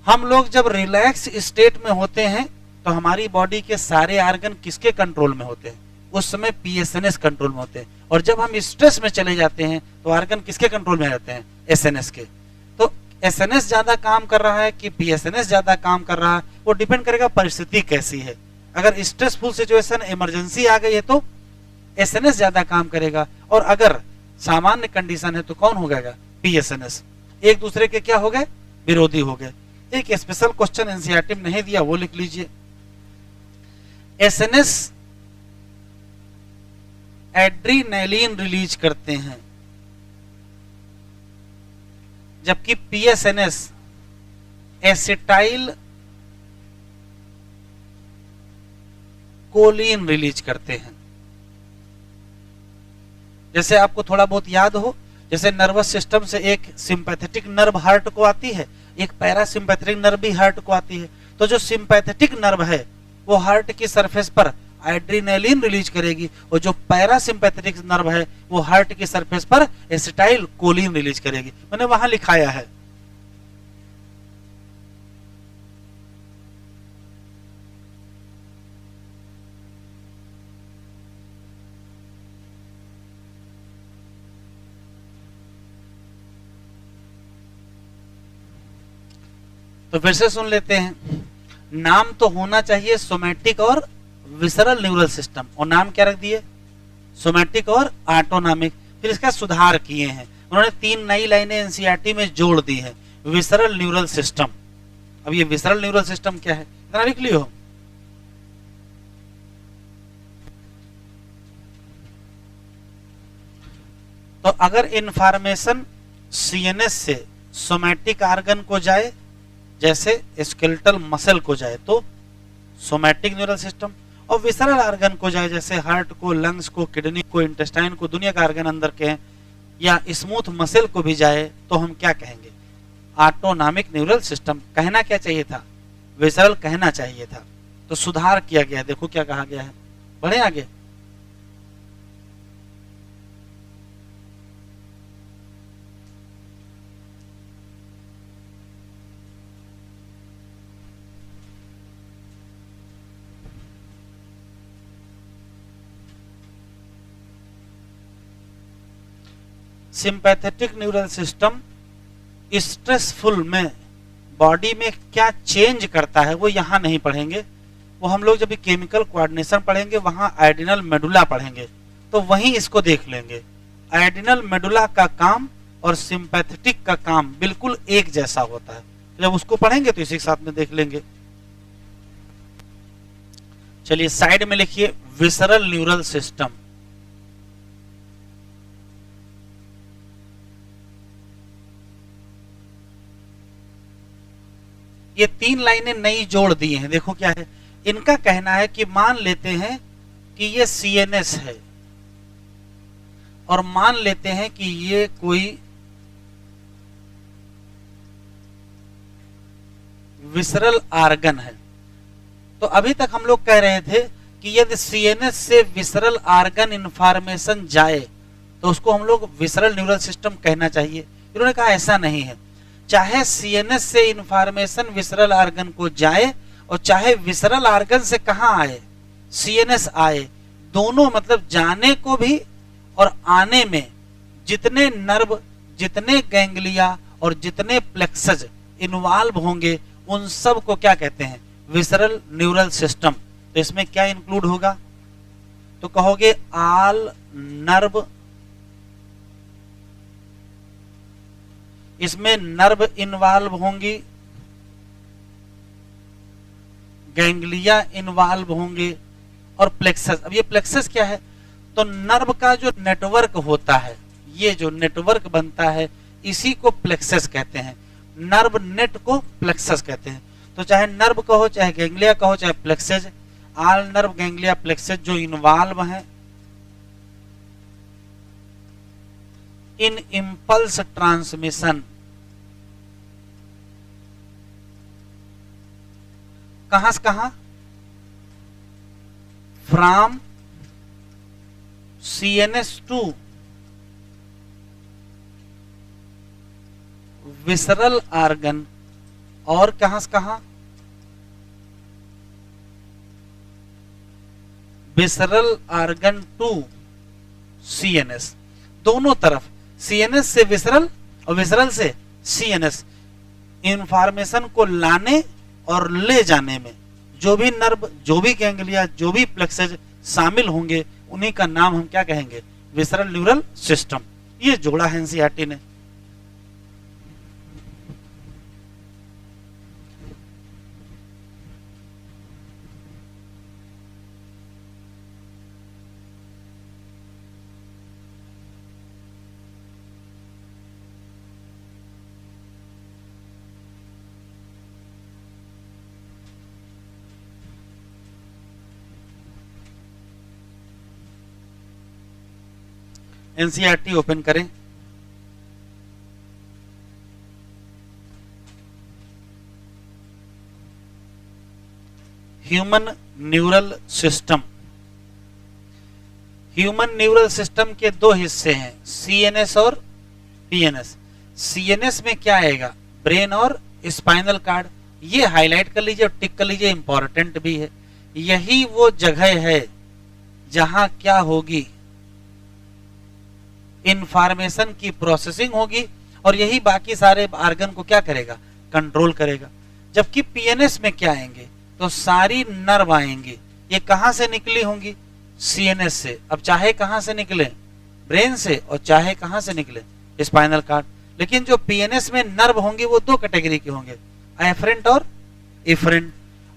हम लोग जब रिलैक्स स्टेट में होते हैं तो हमारी बॉडी के सारे ऑर्गन किसके कंट्रोल में होते हैं? उस समय पीएसएनएस कंट्रोल में होते हैं। और जब हम स्ट्रेस में चले जाते हैं तो ऑर्गन किसके कंट्रोल में रहते हैं? एसएनएस के। तो एसएनएस ज्यादा काम कर रहा है कि पीएसएनएस ज्यादा काम कर रहा है, वो डिपेंड करेगा परिस्थिति कैसी है। अगर स्ट्रेसफुल सिचुएशन, इमरजेंसी आ गई है तो एसएनएस ज्यादा काम करेगा, और अगर सामान्य कंडीशन है तो कौन हो जाएगा? पीएसएनएस। एक दूसरे के क्या हो गए? विरोधी हो गए। एक स्पेशल क्वेश्चन एनसीईआरटी में नहीं दिया, वो लिख लीजिए। एसएनएस एड्रीनलिन रिलीज करते हैं, जबकि पीएसएनएस एसिटाइल कोलिन रिलीज करते हैं। जैसे आपको थोड़ा बहुत याद हो, जैसे नर्वस सिस्टम से एक सिंपैथेटिक नर्व हार्ट को आती है, एक पैरासिम्पैथेटिक नर्व भी हार्ट को आती है। तो जो सिंपैथेटिक नर्व है वो हार्ट की सरफेस पर एड्रीनलिन रिलीज करेगी, और जो पैरासिम्पैथेटिक नर्व है वो हार्ट की सरफेस पर एसिटाइल कोलिन रिलीज करेगी। मैंने वहां लिखाया है। तो फिर से सुन लेते हैं। नाम तो होना चाहिए सोमैटिक और विसरल न्यूरल सिस्टम, और नाम क्या रख दिए? सोमैटिक और ऑटोनॉमिक। फिर इसका सुधार किए हैं उन्होंने, 3 नई लाइनें एनसीईआरटी में जोड़ दी है। Visceral neural system. अब ये विसरल न्यूरल सिस्टम क्या है, इतना लिख लियो। तो अगर इंफॉर्मेशन सीएनएस से सोमैटिक ऑर्गन को जाए, जैसे स्केलेटल मसल को जाए तो सोमैटिक न्यूरल सिस्टम, और विसरल ऑर्गन को जाए जैसे हार्ट को, लंग्स को, किडनी को, इंटेस्टाइन को, दुनिया का ऑर्गन अंदर के हैं, या स्मूथ मसल को भी जाए तो हम क्या कहेंगे? Autonomic neural system. कहना क्या चाहिए था? विसरल कहना चाहिए था। तो सुधार किया गया, देखो क्या कहा गया है। बढ़े आगे। सिंपैथेटिक न्यूरल सिस्टम स्ट्रेसफुल में बॉडी में क्या चेंज करता है वो यहां नहीं पढ़ेंगे, वो हम लोग जब केमिकल कोऑर्डिनेशन पढ़ेंगे वहां आइडिनल मेडुला पढ़ेंगे तो वहीं इसको देख लेंगे। आइडिनल मेडुला का काम और सिंपैथेटिक का काम बिल्कुल एक जैसा होता है, जब उसको पढ़ेंगे तो इसी के साथ में देख लेंगे। चलिए साइड में लिखिए विसरल न्यूरल सिस्टम। ये 3 लाइनें नई जोड़ दी हैं, देखो क्या है। इनका कहना है कि मान लेते हैं कि ये सीएनएस है, और मान लेते हैं कि ये कोई विसरल ऑर्गन है। तो अभी तक हम लोग कह रहे थे कि यदि सीएनएस से विसरल ऑर्गन इंफॉर्मेशन जाए तो उसको हम लोग विसरल न्यूरल सिस्टम कहना चाहिए। इन्होंने कहा ऐसा नहीं है, चाहे सीएनएस से इंफॉर्मेशन विसरल ऑर्गन को जाए और चाहे विसरल ऑर्गन से कहां आए, सीएनएस आए, दोनों मतलब जाने को भी और आने में जितने नर्व, जितने गैंग्लिया और जितने प्लेक्सस इन्वॉल्व होंगे उन सब को क्या कहते हैं? Visceral neural system. तो इसमें क्या इंक्लूड होगा? तो कहोगे ऑल नर्व, इसमें नर्व इन्वॉल्व होंगी, गैंग्लिया इन्वॉल्व होंगे और प्लेक्सस। अब ये प्लेक्सस क्या है? तो नर्व का जो नेटवर्क होता है, ये जो नेटवर्क बनता है इसी को प्लेक्सस कहते हैं। नर्व नेट को प्लेक्सस कहते हैं। तो चाहे नर्व कहो, चाहे गैंग्लिया कहो, चाहे plexus, all nerve ganglia plexus जो इन्वॉल्व हैं इन इंपल्स ट्रांसमिशन। कहां से कहां? From CNS to visceral organ, और कहां से कहां? Visceral organ to CNS. दोनों तरफ, सीएनएस से विसरल और विसरल से सीएनएस, इंफॉर्मेशन को लाने और ले जाने में जो भी नर्व, जो भी गैंग्लिया, जो भी प्लेक्सस शामिल होंगे उन्हीं का नाम हम क्या कहेंगे? Visceral neural system. ये जोड़ा है एनसीईआरटी ने। एनसीईआरटी ओपन करें। Human neural system. Human neural system के दो हिस्से हैं, सीएनएस और पीएनएस। सीएनएस में क्या आएगा? ब्रेन और स्पाइनल कार्ड। ये हाईलाइट कर लीजिए और टिक कर लीजिए, इंपॉर्टेंट भी है। यही वो जगह है जहां क्या होगी? इंफॉर्मेशन की प्रोसेसिंग होगी, और यही बाकी सारे ऑर्गन को क्या करेगा? कंट्रोल करेगा। जबकि पीएनएस में क्या आएंगे? तो सारी नर्व आएंगी। ये कहां से निकली होंगी? सीएनएस से। अब चाहे कहां से निकले? ब्रेन से, और चाहे कहां से निकले? Spinal cord. लेकिन जो पीएनएस में नर्व होंगे वो दो कैटेगरी के होंगे, एफरेंट और इफरेंट।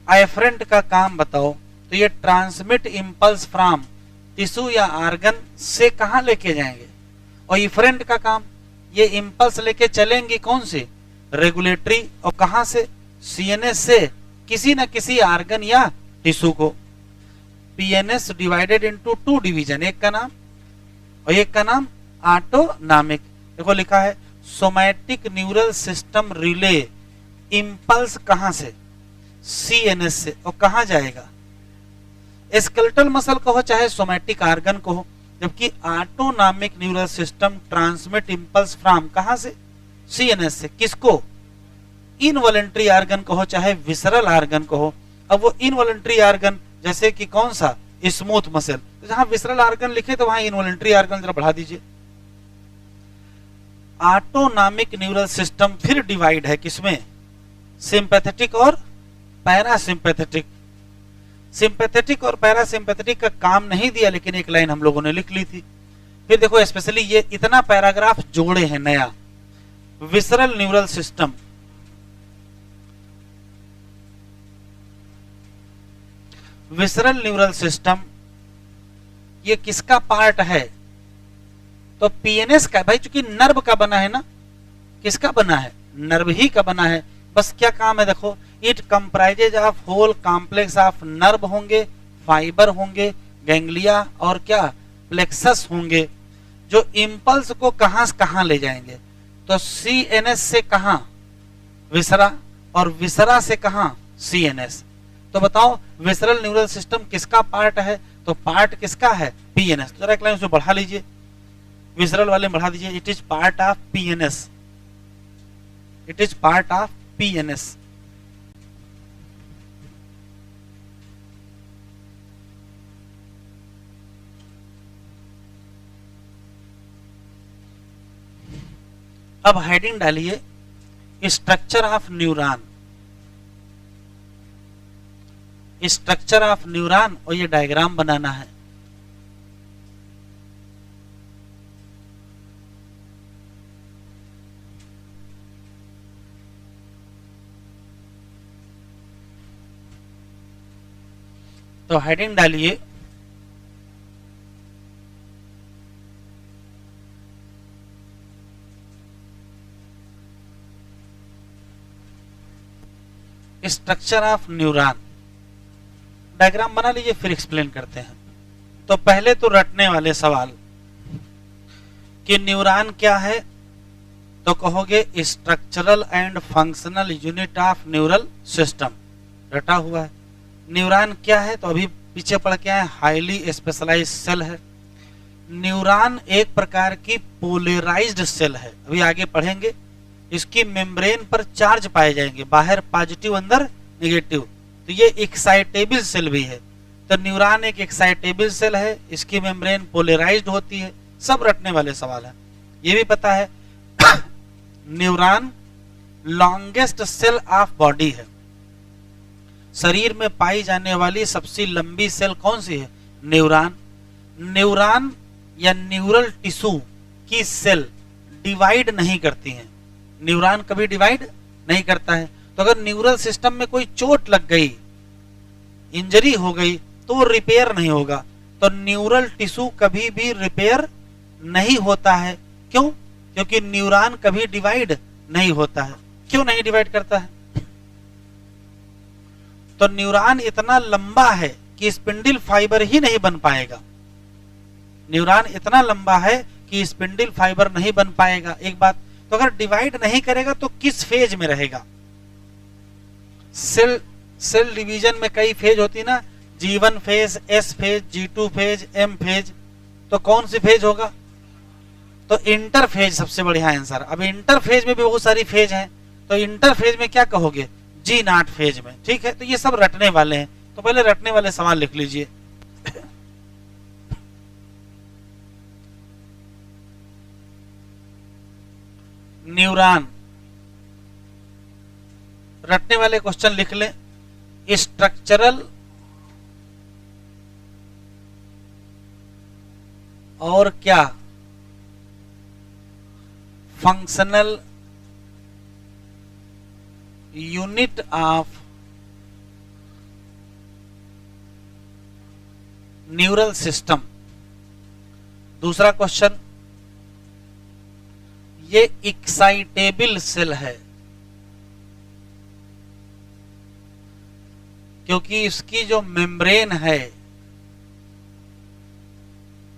एफरेंट का काम बताओ। तो ये ट्रांसमिट इंपल्स फ्रॉम टिश्यू या ऑर्गन से कहां लेके जाएंगे? और इफरेंट का काम, ये इंपल्स लेके चलेंगे कौन से? रेगुलेटरी। और कहां से? सीएनएस से किसी न किसी ऑर्गन या टिश्यू को। PNS divided into two division, एक का नाम और एक का नाम ऑटोनॉमिक। देखो लिखा है somatic neural system relay impulse कहां से? सीएनएस से। और कहां जाएगा? स्केलेटल मसल कहो चाहे सोमैटिक ऑर्गन कहो। जबकि autonomic neural system transmit impulse from कहां से? सीएनएस से। किसको? इनवॉलंटरी ऑर्गन कहो चाहे विसरल ऑर्गन कहो। अब वो इनवॉलंटरी ऑर्गन जैसे कि कौन सा? Smooth muscle. तो जहां विसरल ऑर्गन लिखे तो वहां इनवॉलंटरी ऑर्गन जरा बढ़ा दीजिए। ऑटोनॉमिक न्यूरल सिस्टम फिर डिवाइड है किसमें? सिंपैथेटिक और पैरासिम्पैथेटिक। सिंपैथेटिक और पैरासिम्पैथेटिक का काम नहीं दिया, लेकिन एक लाइन हम लोगों ने लिख ली थी। फिर देखो स्पेशली ये इतना पैराग्राफ जोड़े हैं नया। Visceral neural system, visceral neural system ये किसका पार्ट है? तो पीएनएस का। भाई चूंकि नर्व का बना है ना, किसका बना है? नर्व ही का बना है। बस क्या काम है देखो, it comprises of whole complex of nerve होंगे, फाइबर होंगे, गैंग्लिया और क्या? प्लेक्सस होंगे, जो इंपल्स को कहां से कहां ले जाएंगे? तो सीएनएस से कहां? विसरा, और विसरा से कहां? सीएनएस। तो बताओ विसरल न्यूरल सिस्टम किसका पार्ट है? तो पार्ट किसका है? पीएनएस। जरा एक लाइन उसमें बढ़ा लीजिए, विसरल वाले बढ़ा दीजिए। It is part of PNS. It is part of PNS. अब हेडिंग डालिए structure of neuron. Structure of neuron, और ये डायग्राम बनाना है। तो हेडिंग डालिए स्ट्रक्चर ऑफ न्यूरॉन। डायग्राम बना लीजिए, फिर एक्सप्लेन करते हैं। तो पहले तो रटने वाले सवाल कि न्यूरॉन क्या है, तो कहोगे structural and functional unit of neural system, रटा हुआ है। न्यूरॉन क्या है, तो अभी पीछे पढ़ के आए, हाईली स्पेशलाइज्ड सेल है। न्यूरॉन एक प्रकार की पोलराइज्ड सेल है, अभी आगे पढ़ेंगे। इसकी मेम्ब्रेन पर चार्ज पाए जाएंगे, बाहर पॉजिटिव अंदर नेगेटिव, तो ये एक्साइटेबल सेल भी है। तो न्यूरॉन एक एक्साइटेबल सेल है, इसकी मेम्ब्रेन पोलराइज्ड होती है। सब रटने वाले सवाल है। ये भी पता है neuron longest cell of body है। शरीर में पाई जाने वाली सबसे लंबी सेल कौन सी है? न्यूरॉन। न्यूरॉन या न्यूरल टिश्यू की सेल डिवाइड नहीं करती हैं। न्यूरॉन कभी डिवाइड नहीं करता है। तो अगर न्यूरल सिस्टम में कोई चोट लग गई, इंजरी हो गई, तो रिपेयर नहीं होगा। तो न्यूरल टिश्यू कभी भी रिपेयर नहीं होता है। क्यों? क्योंकि न्यूरॉन कभी डिवाइड नहीं होता है। क्यों नहीं डिवाइड करता है? तो न्यूरॉन इतना लंबा है कि स्पिंडल फाइबर ही नहीं बन पाएगा। न्यूरॉन इतना लंबा है कि स्पिंडल फाइबर नहीं बन पाएगा। एक बात, तो अगर डिवाइड नहीं करेगा तो किस फेज में रहेगा? सेल डिवीजन में कई फेज होती है ना, G1 phase, S phase, G2 phase, M phase. तो कौन सी फेज होगा? तो इंटरफेज सबसे बढ़िया आंसर। अब इंटरफेज में भी बहुत सारी फेज हैं, तो इंटरफेज में क्या कहोगे? G0 फेज में। ठीक है, तो ये सब रटने वाले हैं। तो पहले रटने वाले सवाल लिख लीजिए। न्यूरॉन, रटने वाले क्वेश्चन लिख लें। स्ट्रक्चरल और क्या functional unit of neural system. दूसरा क्वेश्चन, ये एक्साइटेबल सेल है क्योंकि इसकी जो मेम्ब्रेन है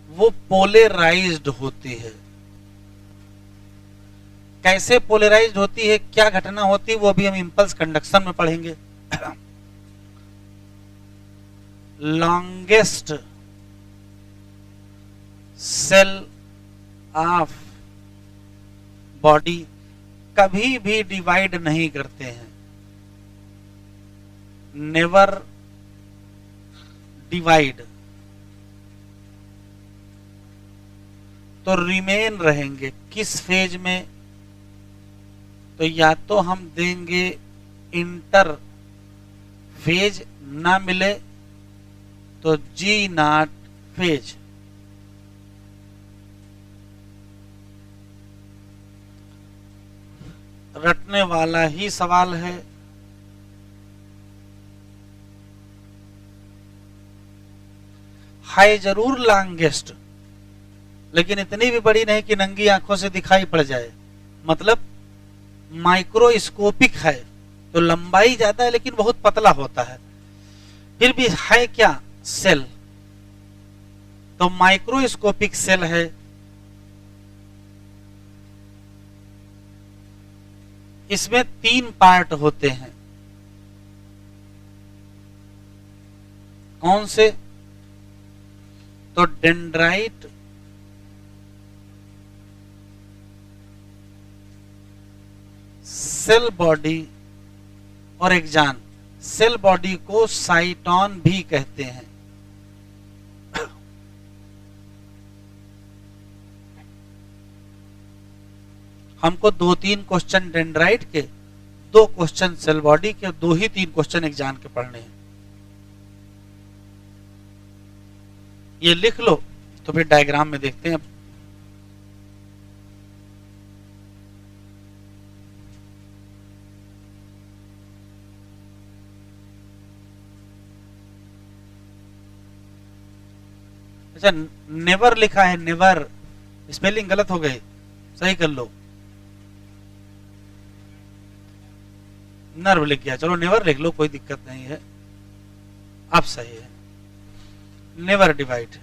वो पोलराइज्ड होती है। कैसे पोलराइज्ड होती है, क्या घटना होती है, वो भी हम इंपल्स कंडक्शन में पढ़ेंगे। लॉन्गेस्ट सेल ऑफ बॉडी कभी भी डिवाइड नहीं करते हैं, नेवर डिवाइड। तो रिमेन रहेंगे किस फेज में? तो या तो हम देंगे इंटर फेज, ना मिले तो G0 फेज। रटने वाला ही सवाल है। है जरूर लॉन्गेस्ट, लेकिन इतनी भी बड़ी नहीं कि नंगी आंखों से दिखाई पड़ जाए। मतलब माइक्रोस्कोपिक है, तो लंबाई ज्यादा है लेकिन बहुत पतला होता है। फिर भी है क्या? सेल। तो माइक्रोस्कोपिक सेल है। इसमें 3 पार्ट होते हैं। कौन से? तो डेंड्राइट, सेल बॉडी और एक्जान। सेल बॉडी को साइटोन भी कहते हैं। हमको 2-3 क्वेश्चन डेंड्राइट के, 2 क्वेश्चन सेल बॉडी के, 2 ही 3 क्वेश्चन एग्जाम के पढ़ने हैं। ये लिख लो, तो फिर डायग्राम में देखते हैं। अच्छा नेवर लिखा है, नेवर, स्पेलिंग गलत हो गई, सही कर लो। नर्व लिख गया, चलो नेवर लिख लो, कोई दिक्कत नहीं है, अब सही है। नेवर डिवाइड,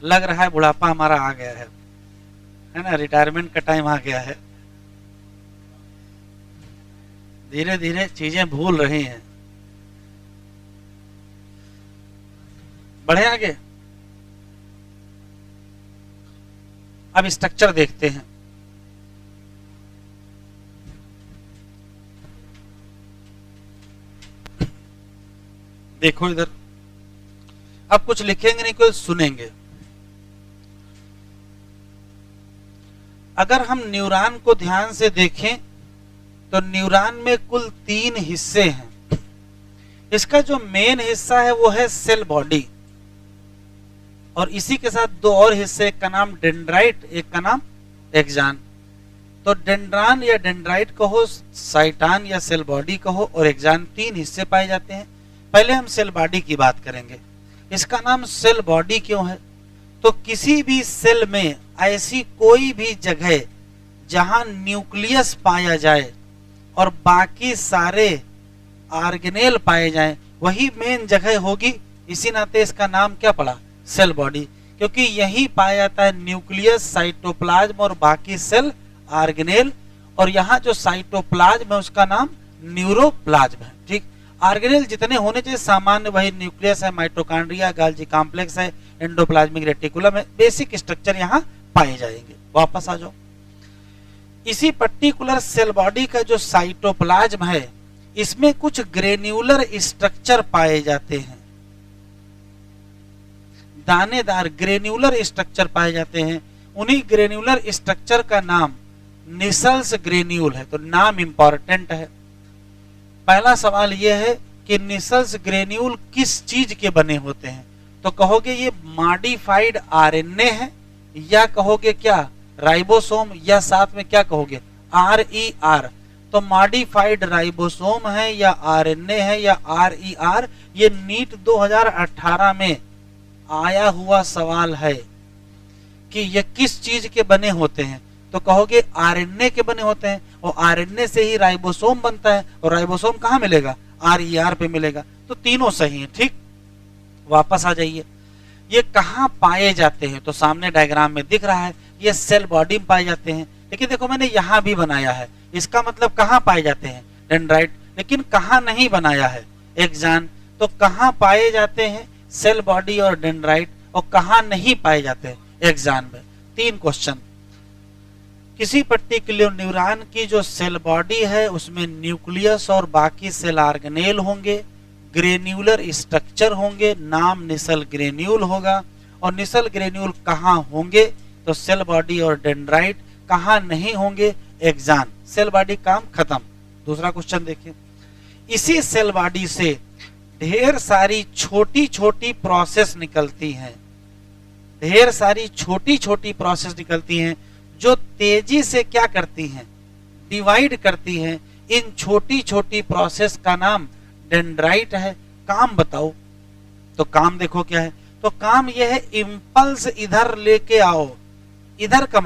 लग रहा है बुढ़ापा हमारा आ गया है ना, रिटायरमेंट का टाइम आ गया है। धीरे धीरे चीजें भूल रही हैं। बढ़े आगे, अब स्ट्रक्चर देखते हैं। देखो इधर, अब कुछ लिखेंगे नहीं, कुछ सुनेंगे। अगर हम न्यूरॉन को ध्यान से देखें तो न्यूरॉन में कुल 3 हिस्से हैं। इसका जो मेन हिस्सा है वो है सेल बॉडी, और इसी के साथ 2 और हिस्से, एक का नाम डेंड्राइट, एक का नाम एक्सान। तो डेंड्रान या डेंड्राइट कहो, साइटान या सेल बॉडी कहो, और एक्सान, 3 हिस्से पाए जाते हैं। पहले हम सेल बॉडी की बात करेंगे। इसका नाम सेल बॉडी क्यों है? तो किसी भी सेल में ऐसी कोई भी जगह जहां न्यूक्लियस पाया जाए और बाकी सारे ऑर्गेनेल पाए जाएं, वही मेन जगह होगी। इसी नाते इसका नाम क्या पड़ा? सेल बॉडी, क्योंकि यही पाया जाता है न्यूक्लियस, साइटोप्लाज्म और बाकी सेल ऑर्गेनेल। और यहाँ जो साइटोप्लाज्म है उसका नाम न्यूरोप्लाज्म है। ठीक, ऑर्गेनेल जितने होने चाहिए सामान्य वही न्यूक्लियस है, माइटोकॉन्ड्रिया, गाल्जी कॉम्प्लेक्स है, एंडोप्लाज्मिक रेटिकुलम है, बेसिक स्ट्रक्चर यहाँ पाए जाएंगे। वापस आ जाओ, इसी पर्टिकुलर सेल बॉडी का जो साइटोप्लाज्म है इसमें कुछ ग्रेन्युलर स्ट्रक्चर पाए जाते हैं, दानेदार ग्रेन्युलर स्ट्रक्चर पाए जाते हैं। उन्हीं ग्रेन्युलर स्ट्रक्चर का नाम निसल्स ग्रेन्यूल है। तो नाम इंपॉर्टेंट है। पहला सवाल यह है कि निसल्स ग्रेन्यूल किस चीज के बने होते हैं? तो कहोगे ये मॉडिफाइड आरएनए है, या कहोगे क्या राइबोसोम, या साथ में क्या कहोगे RER। तो मॉडिफाइड राइबोसोम है या आरएनए है या RER, ये नीट 2018 में आया हुआ सवाल है कि ये किस चीज के बने होते हैं। तो कहोगे आरएनए के बने होते हैं, और आरएनए से ही राइबोसोम बनता है, और राइबोसोम कहाँ मिलेगा? RER पे मिलेगा। तो तीनों सही हैं। ठीक, वापस आ जाइए, ये कहाँ पाए जाते हैं? तो सामने डायग्राम में दिख रहा है, ये सेल बॉडी में पाए जाते हैं। लेकिन देखो मैंने यहाँ भी बनाया है, इसका मतलब कहाँ पाए जाते हैं? डेंड्राइट। लेकिन कहाँ नहीं बनाया है? एक्सान। तो कहाँ पाए जाते हैं? सेल बॉडी और डेंड्राइट। और कहाँ नहीं पाए जाते हैं? एक्सान में। 3 क्वेश्चन। किसी पर्टिकुलर न्यूरॉन की जो सेल बॉडी है उसमें न्यूक्लियस और बाकी सेल ऑर्गेनेल होंगे, ग्रेन्युलर स्ट्रक्चर होंगे, नाम निसल ग्रेन्यूल होगा। और निसल ग्रेन्यूल कहाँ होंगे? तो सेल बॉडी और डेंड्राइट। कहाँ नहीं होंगे? एक्सान। सेल बॉडी काम खत्म। दूसरा क्वेश्चन देखिए, इसी सेल बॉडी से ढेर सारी छोटी छोटी प्रोसेस निकलती हैं, ढेर सारी छोटी छोटी प्रोसेस निकलती हैं जो तेजी से क्या करती हैं? डिवाइड करती हैं। इन छोटी छोटी प्रोसेस का नाम डेंड्राइट है। काम बताओ। तो काम देखो क्या है? तो काम यह है इंपल्स इधर लेके आओ। इधर का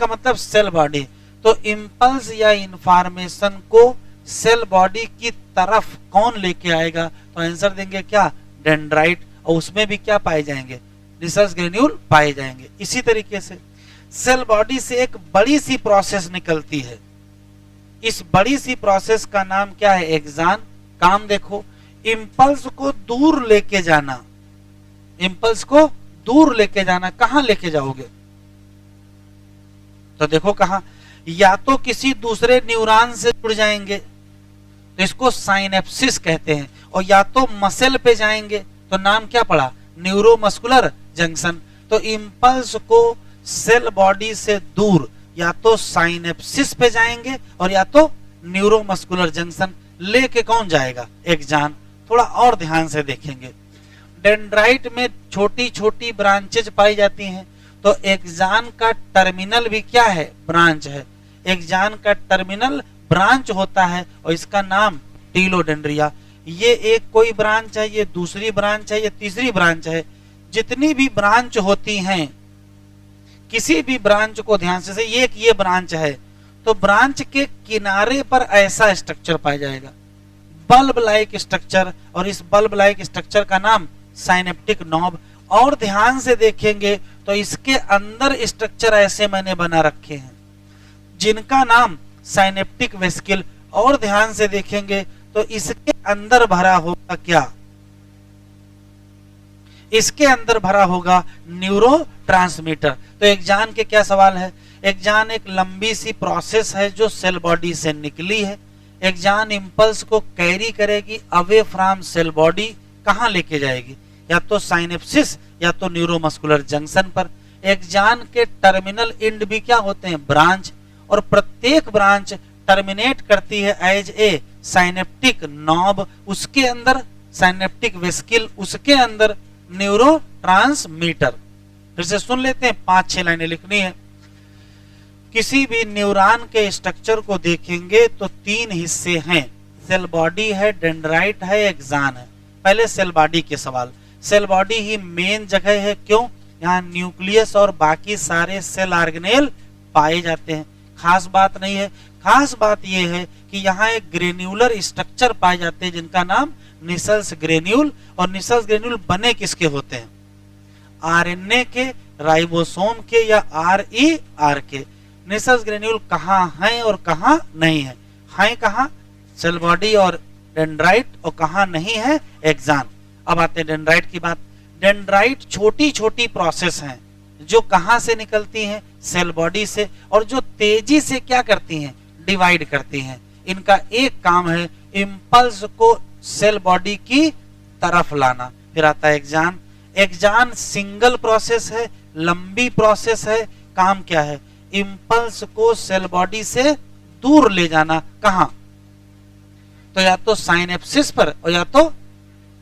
मतलब सेल बॉडी। तो इंपल्स या इंफॉर्मेशन को सेल बॉडी की तरफ कौन लेके आएगा? तो आंसर देंगे क्या? डेंड्राइट। और उसमें भी क्या पाए जाएंगे? निसल्स ग्रेन्यूल पाए जाएंगे। इसी तरीके से सेल बॉडी से एक बड़ी सी प्रोसेस निकलती है। इस बड़ी सी प्रोसेस का नाम क्या है? एक्सान। काम देखो, इंपल्स को दूर लेके जाना, इंपल्स को दूर लेके जाना। कहां लेके जाओगे? तो देखो कहां, या तो किसी दूसरे न्यूरॉन से जुड़ जाएंगे तो इसको साइनेप्सिस कहते हैं, और या तो मसल पे जाएंगे तो नाम क्या पड़ा? Neuromuscular junction. तो इंपल्स को सेल बॉडी से दूर या तो साइनेप्सिस पे जाएंगे और या तो न्यूरोमस्कुलर जंक्शन। लेके कौन जाएगा? एक्सान। थोड़ा और ध्यान से देखेंगे, डेंड्राइट में छोटी छोटी ब्रांचेज पाई जाती हैं, तो एक्सान का टर्मिनल भी क्या है? ब्रांच है। एक जान का टर्मिनल ब्रांच होता है और इसका नाम टीलोडेंड्रिया। ये एक कोई ब्रांच है, ये दूसरी ब्रांच है, ये तीसरी ब्रांच है। जितनी भी ब्रांच होती हैं, किसी भी ब्रांच को ध्यान से ये ब्रांच है तो ब्रांच के किनारे पर ऐसा स्ट्रक्चर पाया जाएगा, बल्ब लाइक स्ट्रक्चर, और इस बल्ब लाइक स्ट्रक्चर का नाम साइनेप्टिक नॉब। और ध्यान से देखेंगे तो इसके अंदर स्ट्रक्चर ऐसे मैंने बना रखे हैं जिनका नाम साइनेप्टिक वेसिकल। और ध्यान से देखेंगे तो इसके अंदर भरा होगा क्या, इसके अंदर भरा होगा न्यूरोट्रांसमीटर। तो एक जान के क्या सवाल है, एक जान एक लंबी सी प्रोसेस है जो सेल बॉडी से निकली है। एक जान इंपल्स को कैरी करेगी अवे फ्रॉम सेल बॉडी, कहां लेके जाएगी, या तो साइनेप्सिस या तो न्यूरोमस्कुलर जंक्शन पर। एक जान के टर्मिनल एंड भी क्या होते हैं, ब्रांच, और प्रत्येक ब्रांच टर्मिनेट करती है एज ए साइनेप्टिक नॉब, उसके अंदर साइनेप्टिक वेसिकल, उसके अंदर न्यूरोट्रांसमीटर। फिर से सुन लेते हैं, 5-6 लाइनें लिखनी है। किसी भी न्यूरॉन के स्ट्रक्चर को देखेंगे तो 3 हिस्से हैं, सेल बॉडी है, डेंड्राइट है, एक्सान है। पहले सेल बॉडी के सवाल। सेल बॉडी ही मेन जगह है, क्यों, यहाँ न्यूक्लियस और बाकी सारे सेल ऑर्गेनेल पाए जाते हैं। खास बात नहीं है, खास बात यह है कि यहाँ एक ग्रेन्यूलर स्ट्रक्चर पाए जाते हैं जिनका नाम निसल्स ग्रेन्यूल। और निसल्स ग्रेन्यूल बने किसके होते हैं, आरएनए के, राइबोसोम के या आरईआर के। निसल्स ग्रेन्यूल कहाँ हैं और कहाँ नहीं है, हैं कहाँ, सेल बॉडी और डेंड्राइट, और कहाँ नहीं है, एक्सान। अब आते हैं डेंड्राइट की बात। डेंड्राइट छोटी छोटी प्रोसेस हैं जो कहां से निकलती हैं, सेल बॉडी से, और जो तेजी से क्या करती हैं, डिवाइड करती हैं। इनका एक काम है इंपल्स को सेल बॉडी की तरफ लाना। फिर आता है एक्सान। एक्सान सिंगल प्रोसेस है, लंबी प्रोसेस है, काम क्या है, इंपल्स को सेल बॉडी से दूर ले जाना। कहां, तो या तो साइनेप्सिस पर और या तो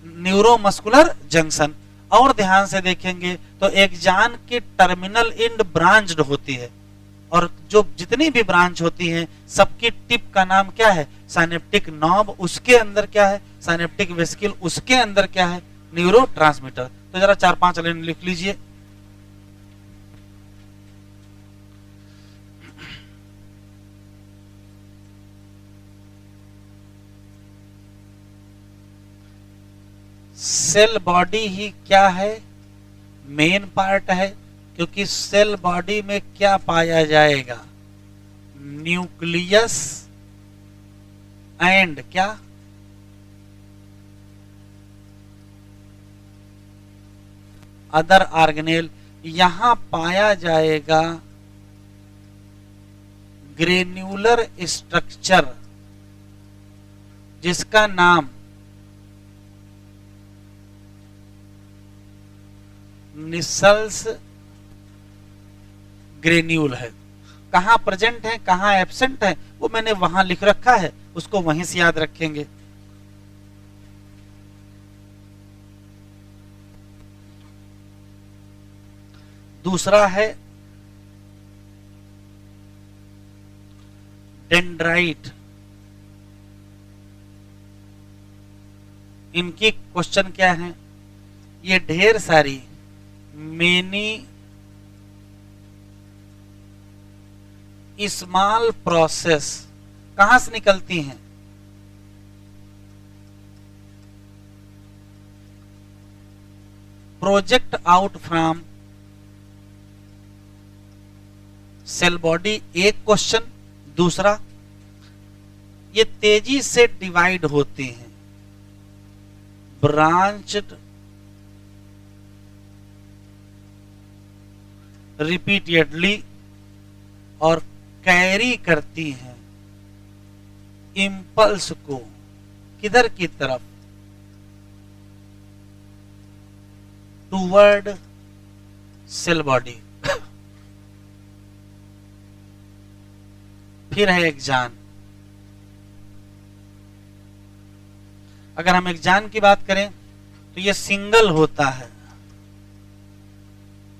न्यूरोमस्कुलर जंक्शन। और ध्यान से देखेंगे तो एक्सान की टर्मिनल एंड ब्रांच्ड होती है, और जो जितनी भी ब्रांच होती हैं सबकी टिप का नाम क्या है, साइनेप्टिक नॉब, उसके अंदर क्या है, साइनेप्टिक वेसिकल, उसके अंदर क्या है, न्यूरोट्रांसमीटर। तो जरा 4-5 लाइन लिख लीजिए। सेल बॉडी ही क्या है, मेन पार्ट है, क्योंकि सेल बॉडी में क्या पाया जाएगा, न्यूक्लियस एंड क्या, अदर ऑर्गेनेल। यहां पाया जाएगा ग्रेन्यूलर स्ट्रक्चर जिसका नाम निसल्स ग्रेन्यूल है। कहां प्रेजेंट है, कहां एब्सेंट है, वो मैंने वहां लिख रखा है, उसको वहीं से याद रखेंगे। दूसरा है डेंड्राइट। इनकी क्वेश्चन क्या है, ये ढेर सारी मेनी स्मॉल प्रोसेस कहां से निकलती हैं, project out from cell body, एक क्वेश्चन। दूसरा, ये तेजी से डिवाइड होती हैं, ब्रांच्ड रिपीटेडली, और कैरी करती हैं इंपल्स को किधर की तरफ, टूवर्ड सेल बॉडी। फिर है एक्सान। अगर हम एक्सान की बात करें तो यह सिंगल होता है,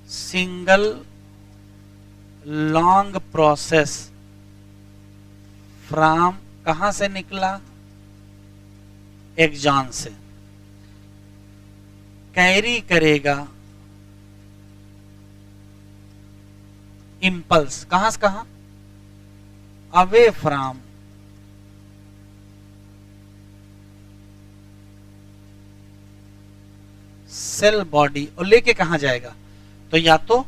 सिंगल लॉन्ग प्रोसेस फ्रॉम कहां से निकला, एक्सॉन से। कैरी करेगा इंपल्स कहां से कहां, अवे फ्रॉम सेल बॉडी, और लेके कहां जाएगा, तो या तो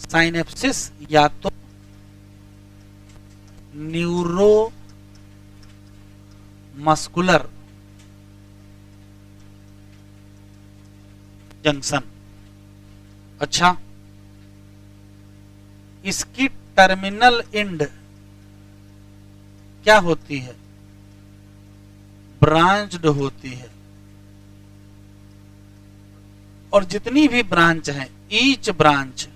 साइनेप्सिस या तो न्यूरो मस्कुलर जंक्शन। अच्छा, इसकी टर्मिनल एंड क्या होती है, ब्रांच्ड होती है, और जितनी भी ब्रांच है, ईच ब्रांच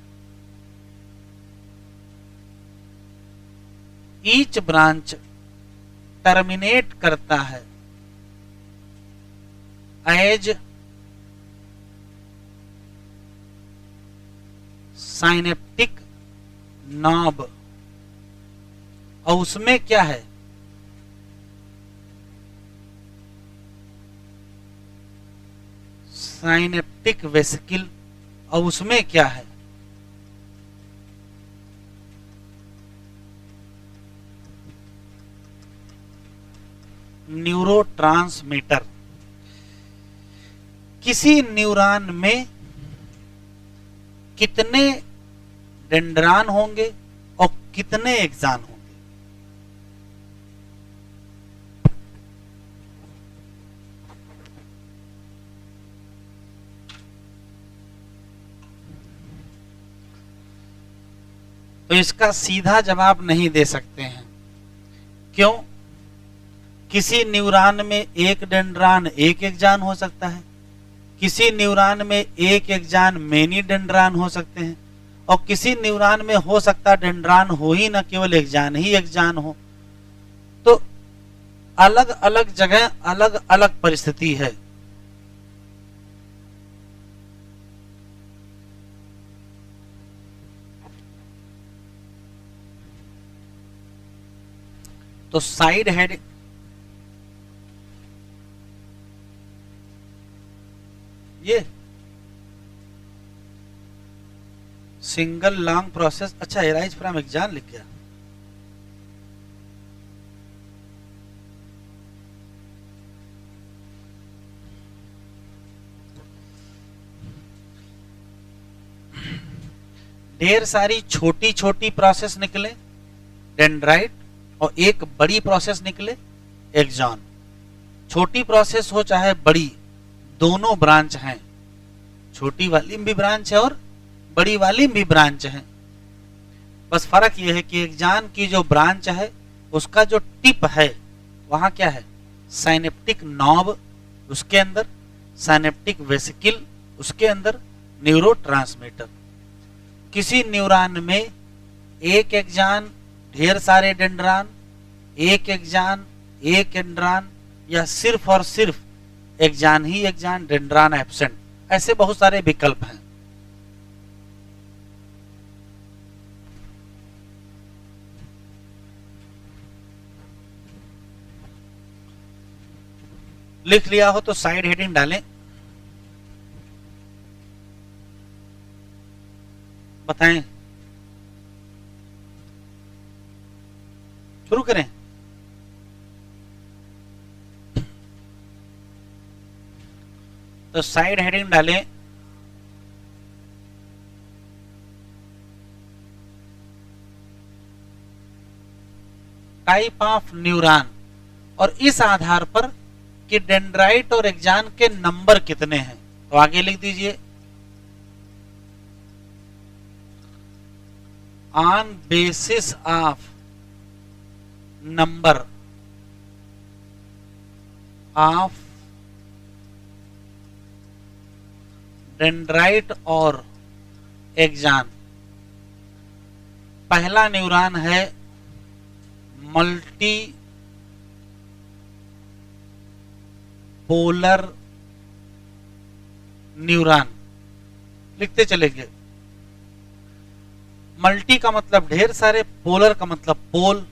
टर्मिनेट करता है एज साइनेप्टिक नॉब, और उसमें क्या है, साइनेप्टिक वेसिकल, और उसमें क्या है, न्यूरोट्रांसमीटर। किसी न्यूरॉन में कितने डेंड्रान होंगे और कितने एक्सॉन होंगे, तो इसका सीधा जवाब नहीं दे सकते हैं। क्यों? किसी न्यूरॉन में एक डेंड्रान एक एक्सॉन हो सकता है, किसी न्यूरॉन में एक एक्सॉन मेनी डेंड्रान हो सकते हैं, और किसी न्यूरॉन में हो सकता डेंड्रान हो ही ना, केवल एक्सॉन ही एक्सॉन हो। तो अलग अलग जगह अलग अलग परिस्थिति है। तो साइड हेड ये सिंगल लॉन्ग प्रोसेस, अच्छा एराइज फ्रॉम एक्सॉन लिख गया। ढेर सारी छोटी छोटी प्रोसेस निकले डेंड्राइट, और एक बड़ी प्रोसेस निकले एक्सॉन। छोटी प्रोसेस हो चाहे बड़ी, दोनों ब्रांच हैं, छोटी वाली भी ब्रांच है और बड़ी वाली भी ब्रांच है। बस फर्क यह है कि एक्सॉन की जो ब्रांच है उसका जो टिप है वहां क्या है, साइनेप्टिक नॉब, उसके अंदर साइनेप्टिक वेसिकल, उसके अंदर न्यूरोट्रांसमीटर। किसी न्यूरॉन में एक एक्सॉन ढेर सारे डेंड्रान, एक एक्सॉन एक डेंड्रान, या सिर्फ और सिर्फ एक्सॉन ही एक्सॉन, डेंड्रान एब्सेंट, ऐसे बहुत सारे विकल्प हैं। लिख लिया हो तो साइड हेडिंग डालें, बताएं, शुरू करें। तो साइड हेडिंग डालें टाइप ऑफ न्यूरॉन, और इस आधार पर कि डेंड्राइट और एक्सॉन के नंबर कितने हैं, तो आगे लिख दीजिए on basis of number of dendrite और एक्सॉन। पहला न्यूरॉन है मल्टी पोलर न्यूरॉन, लिखते चलेंगे मल्टी का मतलब ढेर सारे, पोलर का मतलब पोल।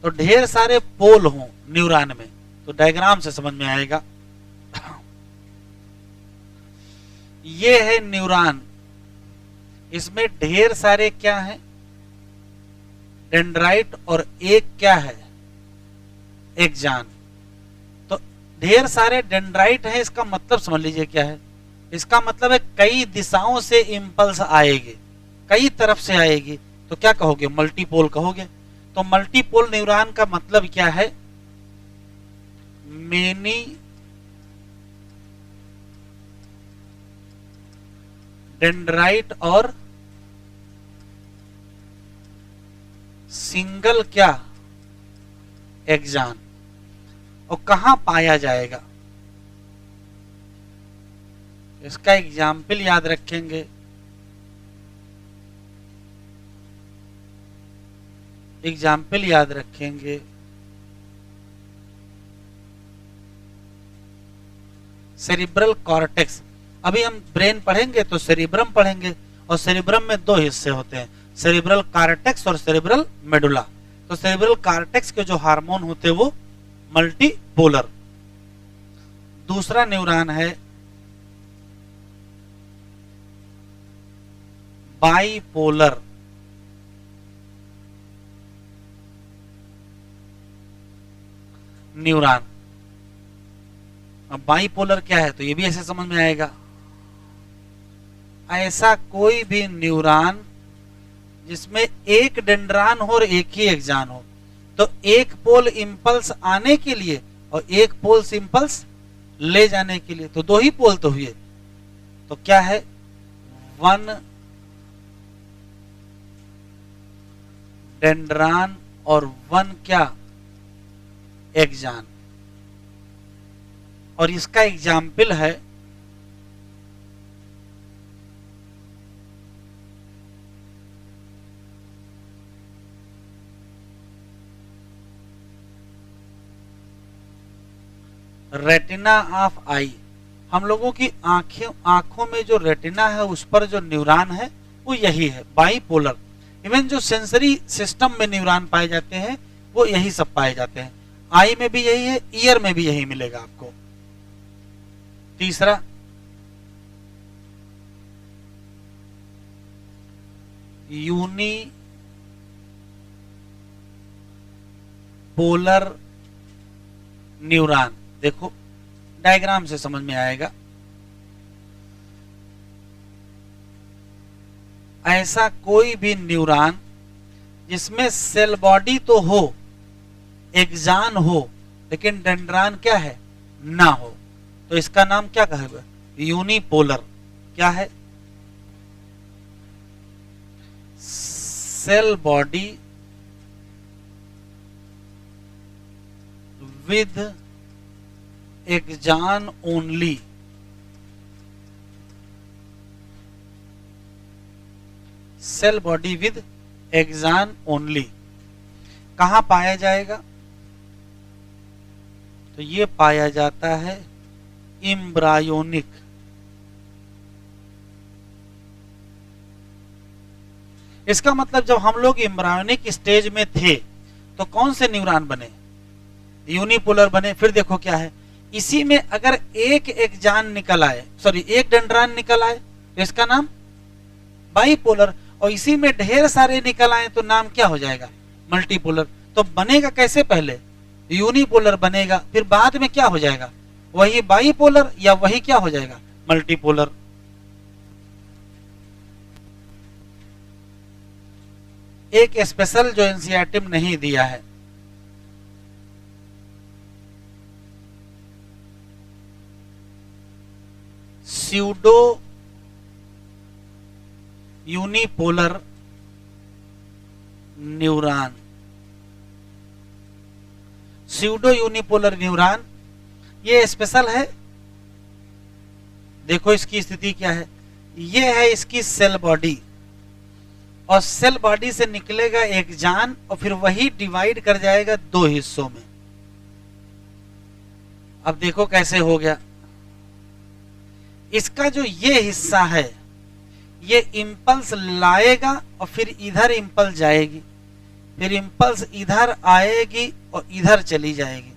तो ढेर सारे पोल हों न्यूरॉन में तो डायग्राम से समझ में आएगा। ये है न्यूरॉन, इसमें ढेर सारे क्या हैं, डेंड्राइट, और एक क्या है, एक्सॉन। तो ढेर सारे डेंड्राइट है, इसका मतलब समझ लीजिए क्या है। इसका मतलब है कई दिशाओं से इंपल्स आएगी, कई तरफ से आएगी, तो क्या कहोगे, मल्टीपोल कहोगे। तो मल्टीपोल न्यूरॉन का मतलब क्या है, मेनी डेंड्राइट और सिंगल क्या, एक्सॉन। और कहां पाया जाएगा, इसका एग्जाम्पल याद रखेंगे। एग्जाम्पल याद रखेंगे, सेरिब्रल कॉर्टेक्स। अभी हम ब्रेन पढ़ेंगे तो सेरिब्रम पढ़ेंगे, और सेरिब्रम में दो हिस्से होते हैं, सेरिब्रल कॉर्टेक्स और सेरिब्रल मेडुला। तो सेरिब्रल कॉर्टेक्स के जो हार्मोन होते हैं वो मल्टीपोलर। दूसरा न्यूरॉन है बाइपोलर न्यूरॉन। अब बाइपोलर क्या है, तो ये भी ऐसे समझ में आएगा, ऐसा कोई भी न्यूरॉन जिसमें एक डेंड्रान हो और एक ही एक्सॉन हो। तो एक पोल इंपल्स आने के लिए और एक पोल इंपल्स ले जाने के लिए, तो दो ही पोल तो हुए। तो क्या है, वन डेंड्रान और वन क्या, एक्सॉन। और इसका एग्जाम्पल है रेटिना ऑफ आई। हम लोगों की आंखों में जो रेटिना है उस पर जो न्यूरॉन है वो यही है, बाइपोलर। इवन जो सेंसरी सिस्टम में न्यूरॉन पाए जाते हैं वो यही सब पाए जाते हैं, आई में भी यही है, ईयर में भी यही मिलेगा आपको। तीसरा यूनी पोलर न्यूरॉन। देखो डायग्राम से समझ में आएगा, ऐसा कोई भी न्यूरॉन जिसमें सेल बॉडी तो हो, एक्सॉन हो, लेकिन डेंड्रान क्या है, ना हो, तो इसका नाम क्या कहेगा, यूनिपोलर। क्या है, cell body with axon only. Cell body with axon only कहां पाया जाएगा, तो ये पाया जाता है एम्ब्रायोनिक। इसका मतलब जब हम लोग एम्ब्रायोनिक स्टेज में थे तो कौन से न्यूरॉन बने, यूनिपोलर बने। फिर देखो क्या है, इसी में अगर एक एक्सॉन निकल आए, सॉरी एक डेंड्रान निकल आए तो इसका नाम बाइपोलर, और इसी में ढेर सारे निकल आए तो नाम क्या हो जाएगा, मल्टीपोलर। तो बनेगा कैसे, पहले यूनिपोलर बनेगा, फिर बाद में क्या हो जाएगा, वही बाइपोलर या वही क्या हो जाएगा, मल्टीपोलर। एक स्पेशल जो एनसीईआरटी में नहीं दिया है, pseudo unipolar neuron. Pseudo unipolar neuron ये स्पेशल है। देखो इसकी स्थिति क्या है, ये है इसकी सेल बॉडी, और सेल बॉडी से निकलेगा एक्सॉन और फिर वही डिवाइड कर जाएगा दो हिस्सों में। अब देखो कैसे हो गया, इसका जो ये हिस्सा है ये इम्पल्स लाएगा और फिर इधर इम्पल्स जाएगी, फिर इम्पल्स इधर आएगी और इधर चली जाएगी।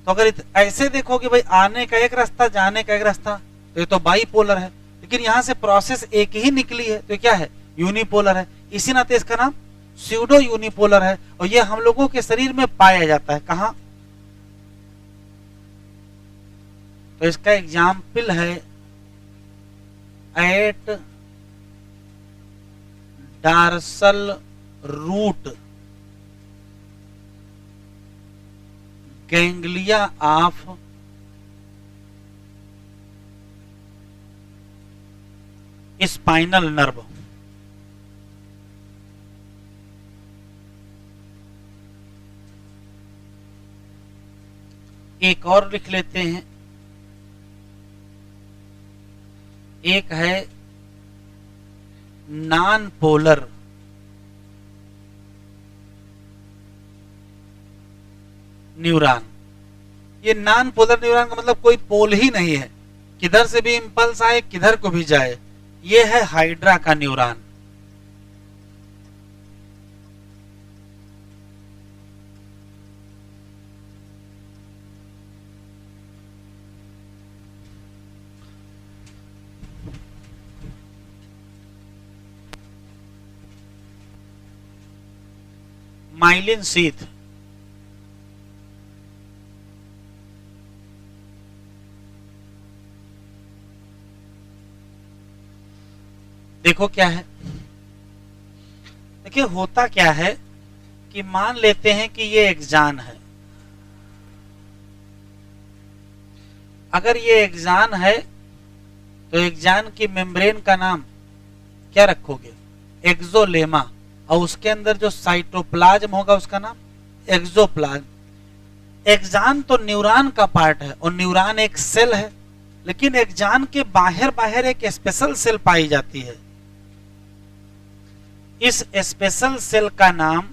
तो अगर ऐसे देखोगे भाई आने का एक रास्ता जाने का एक रास्ता, तो ये तो बाईपोलर है। लेकिन यहां से प्रोसेस एक ही निकली है तो क्या है, यूनिपोलर है। इसी नाते इसका नाम स्यूडो यूनिपोलर है और ये हम लोगों के शरीर में पाया जाता है। कहां? तो इसका एग्जाम्पल है at dorsal root ganglia of spinal nerve. एक और लिख लेते हैं, एक है नॉन पोलर न्यूरॉन। ये नॉन पोलर न्यूरॉन का मतलब कोई पोल ही नहीं है, किधर से भी इंपल्स आए किधर को भी जाए। ये है हाइड्रा का न्यूरॉन। माइलिन शीथ, देखो क्या है। देखिए होता क्या है कि मान लेते हैं कि ये एक्सान है। अगर ये एक्सान है तो एक्सान की मेम्ब्रेन का नाम क्या रखोगे, एक्सोलेमा, और उसके अंदर जो साइटोप्लाज्म होगा उसका नाम एक्सोप्लाज्म। एक्सान तो न्यूरॉन का पार्ट है और न्यूरॉन एक सेल है, लेकिन एक्सान के बाहर बाहर एक स्पेशल सेल पाई जाती है। इस स्पेशल सेल का नाम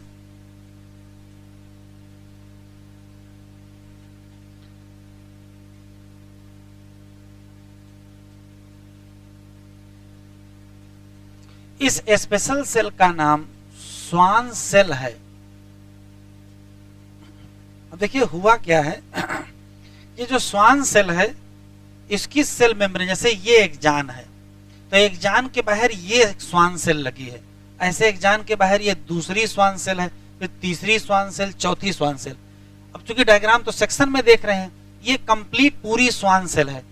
स्वान सेल है। अब देखिए हुआ क्या है, ये जो स्वान सेल है इसकी सेल मेम्ब्रेन, जैसे ये एक्सान है तो एक्सान के बाहर ये स्वान सेल लगी है, ऐसे एक्सान के बाहर ये दूसरी स्वान सेल है, फिर तीसरी स्वान सेल, चौथी स्वान सेल। अब चूंकि डायग्राम तो सेक्शन में देख रहे हैं, ये कंप्लीट पूरी स्वान सेल है।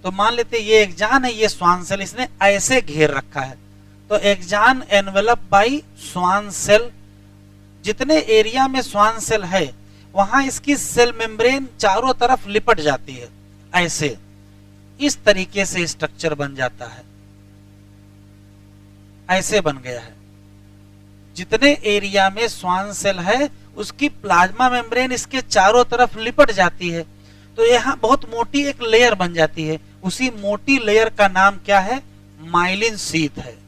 तो मान लेते ये एक्सान है, ये स्वान सेल इसने ऐसे घेर रखा है। तो एक्सान एनवेलप बाई स्वान सेल, जितने एरिया में स्वान सेल है वहां इसकी सेल मेम्ब्रेन चारों तरफ लिपट जाती है। ऐसे इस तरीके से स्ट्रक्चर बन जाता है, ऐसे बन गया है। जितने एरिया में स्वान सेल है उसकी प्लाज्मा मेम्ब्रेन इसके चारों तरफ लिपट जाती है, तो यहां बहुत मोटी एक लेयर बन जाती है। उसी मोटी लेयर का नाम क्या है, माइलिन शीथ है।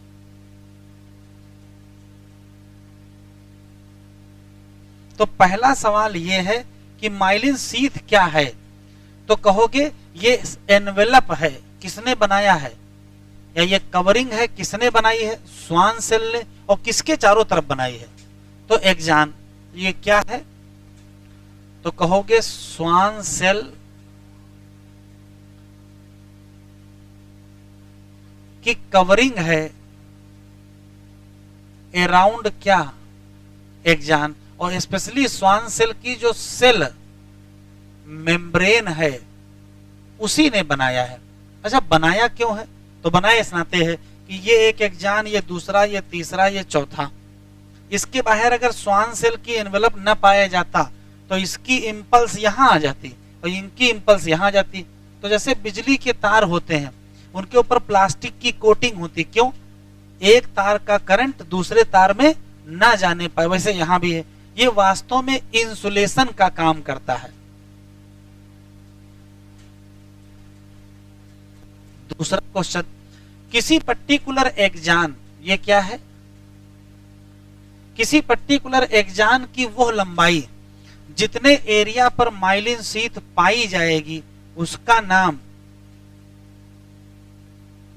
तो पहला सवाल यह है कि माइलिन शीथ क्या है, तो कहोगे ये एनवेलप है, किसने बनाया है, या ये कवरिंग है किसने बनाई है, स्वान सेल ने, और किसके चारों तरफ बनाई है, तो एक्सान। ये क्या है, तो कहोगे स्वान सेल की कवरिंग है अराउंड क्या, एक्सान। और स्पेशली स्वान सेल की जो सेल मेम्ब्रेन है उसी ने बनाया है। अच्छा बनाया क्यों है, तो बनाया इस नाते है कि ये एक एक्सान, ये दूसरा, ये तीसरा, ये चौथा, इसके बाहर अगर स्वान सेल की एनवेलप न पाया जाता तो इसकी इंपल्स यहां आ जाती और इनकी इंपल्स यहां आ जाती। तो जैसे बिजली के तार होते हैं उनके ऊपर प्लास्टिक की कोटिंग होती, क्यों, एक तार का करंट दूसरे तार में ना जाने पाए, वैसे यहां भी है। ये वास्तव में इंसुलेशन का काम करता है। दूसरा क्वेश्चन, किसी पर्टिकुलर एक्सान, ये क्या है, किसी पर्टिकुलर एक्सान की वह लंबाई जितने एरिया पर माइलिन शीथ पाई जाएगी उसका नाम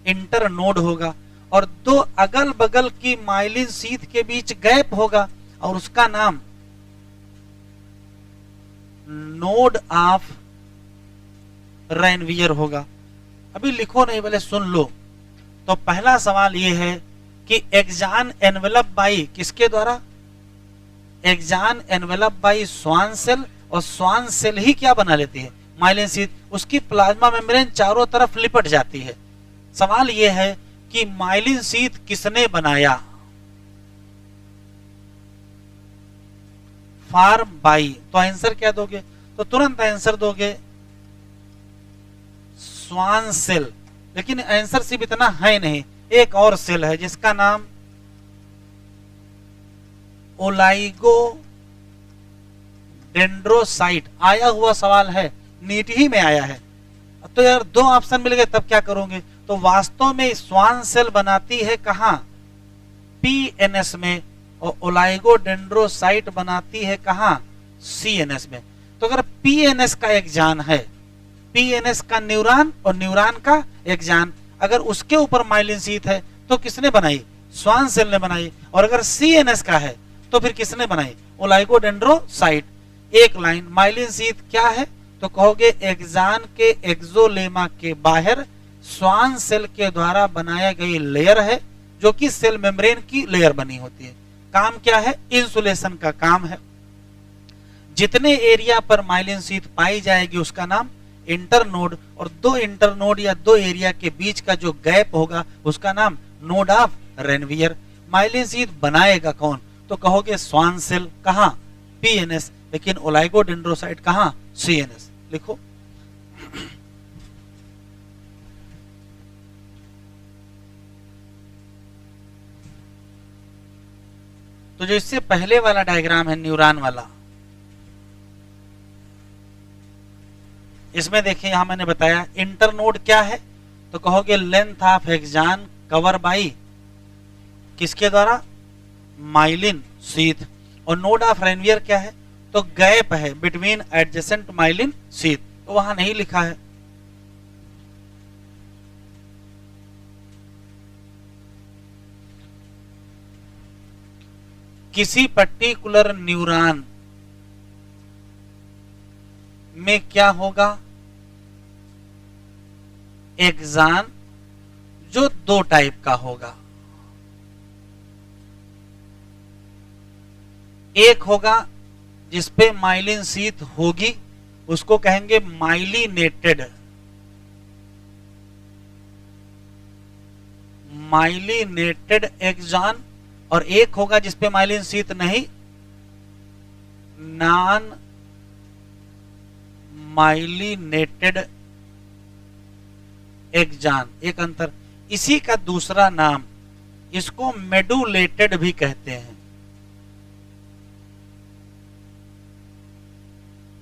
इंटरनोड होगा। और दो अगल बगल की माइलिन शीथ के बीच गैप होगा और उसका नाम नोड ऑफ रेनवियर होगा। अभी लिखो नहीं, पहले सुन लो। तो पहला सवाल यह है कि एक्जान एनवेलप बाई किसके द्वारा? एक्जान एनवेलप बाई स्वान सेल, और स्वान सेल ही क्या बना लेती है? Myelin sheath. उसकी प्लाज्मा मेम्ब्रेन चारों तरफ लिपट जाती है। सवाल यह है कि माइलिन शीथ किसने बनाया? Farm by. तो आंसर क्या दोगे? तो तुरंत आंसर दोगे स्वान सेल। लेकिन आंसर सिर्फ इतना है नहीं, एक और सेल है जिसका नाम ओलाइगो डेंड्रोसाइट। आया हुआ सवाल है, नीट ही में आया है। तो यार दो ऑप्शन मिल गए, तब क्या करोगे? तो वास्तव में स्वान सेल बनाती है कहां? पीएनएस में, और ओलाइगो डेंड्रोसाइट बनाती है कहां? सीएनएस में। तो अगर पीएनएस का एक्जान है, पीएनएस का न्यूरॉन और न्यूरॉन का एक्जान, अगर उसके ऊपर माइलिन शीथ है तो किसने बनाई? स्वान सेल ने बनाई। और अगर सीएनएस का है तो फिर किसने बनाई? ओलाइगोडेंड्रोसाइट। एक लाइन, माइलिन शीथ क्या है? तो कहोगे एक्जान के एक्सोलेमा के बाहर स्वान सेल के द्वारा बनाया गई लेयर है, जो कि सेल मेम्ब्रेन की लेयर बनी होती है। काम क्या है? इंसुलेशन का काम है। जितने एरिया पर माइलिन शीथ पाई जाएगी उसका नाम इंटरनोड, और दो इंटरनोड या दो एरिया के बीच का जो गैप होगा उसका नाम node of Ranvier. Myelin sheath बनाएगा कौन? तो कहोगे स्वान सेल। कहां? पीएनएस। लेकिन ओलाइगोडेंड्रोसाइट कहां? सीएनएस। लिखो। तो जो इससे पहले वाला डायग्राम है न्यूरॉन वाला, इसमें देखिए यहां मैंने बताया इंटरनोड क्या है? तो कहोगे लेंथ ऑफ एक्जान कवर बाई किसके द्वारा? Myelin sheath. और नोड ऑफ रेनवियर क्या है? तो गैप है बिटवीन एडजेसेंट माइलिन शीथ। तो वहां नहीं लिखा है। किसी पर्टिकुलर न्यूरॉन में क्या होगा? एक्जान जो दो टाइप का होगा। एक होगा जिसपे माइलिन शीथ होगी, उसको कहेंगे माइलिनेटेड, माइलिनेटेड एक्जान। और एक होगा जिसपे माइलिन शीथ नहीं, नॉन माइलिनेटेड एक्जान। एक अंतर। इसी का दूसरा नाम, इसको मेडुलेटेड भी कहते हैं,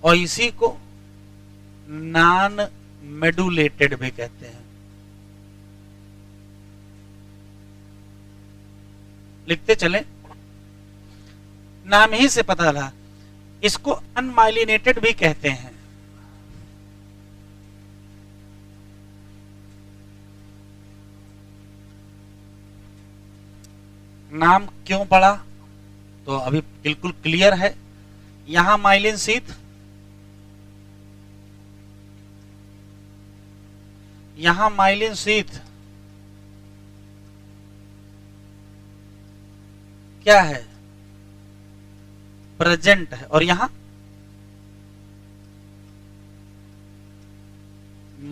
और इसी को नॉन मेडुलेटेड भी कहते हैं। लिखते चले, नाम ही से पता लगा। इसको अनमाइलिनेटेड भी कहते हैं। नाम क्यों पड़ा? तो अभी बिल्कुल क्लियर है। यहां माइलिन शीथ, यहां माइलिन शीथ क्या है? प्रेजेंट है। और यहां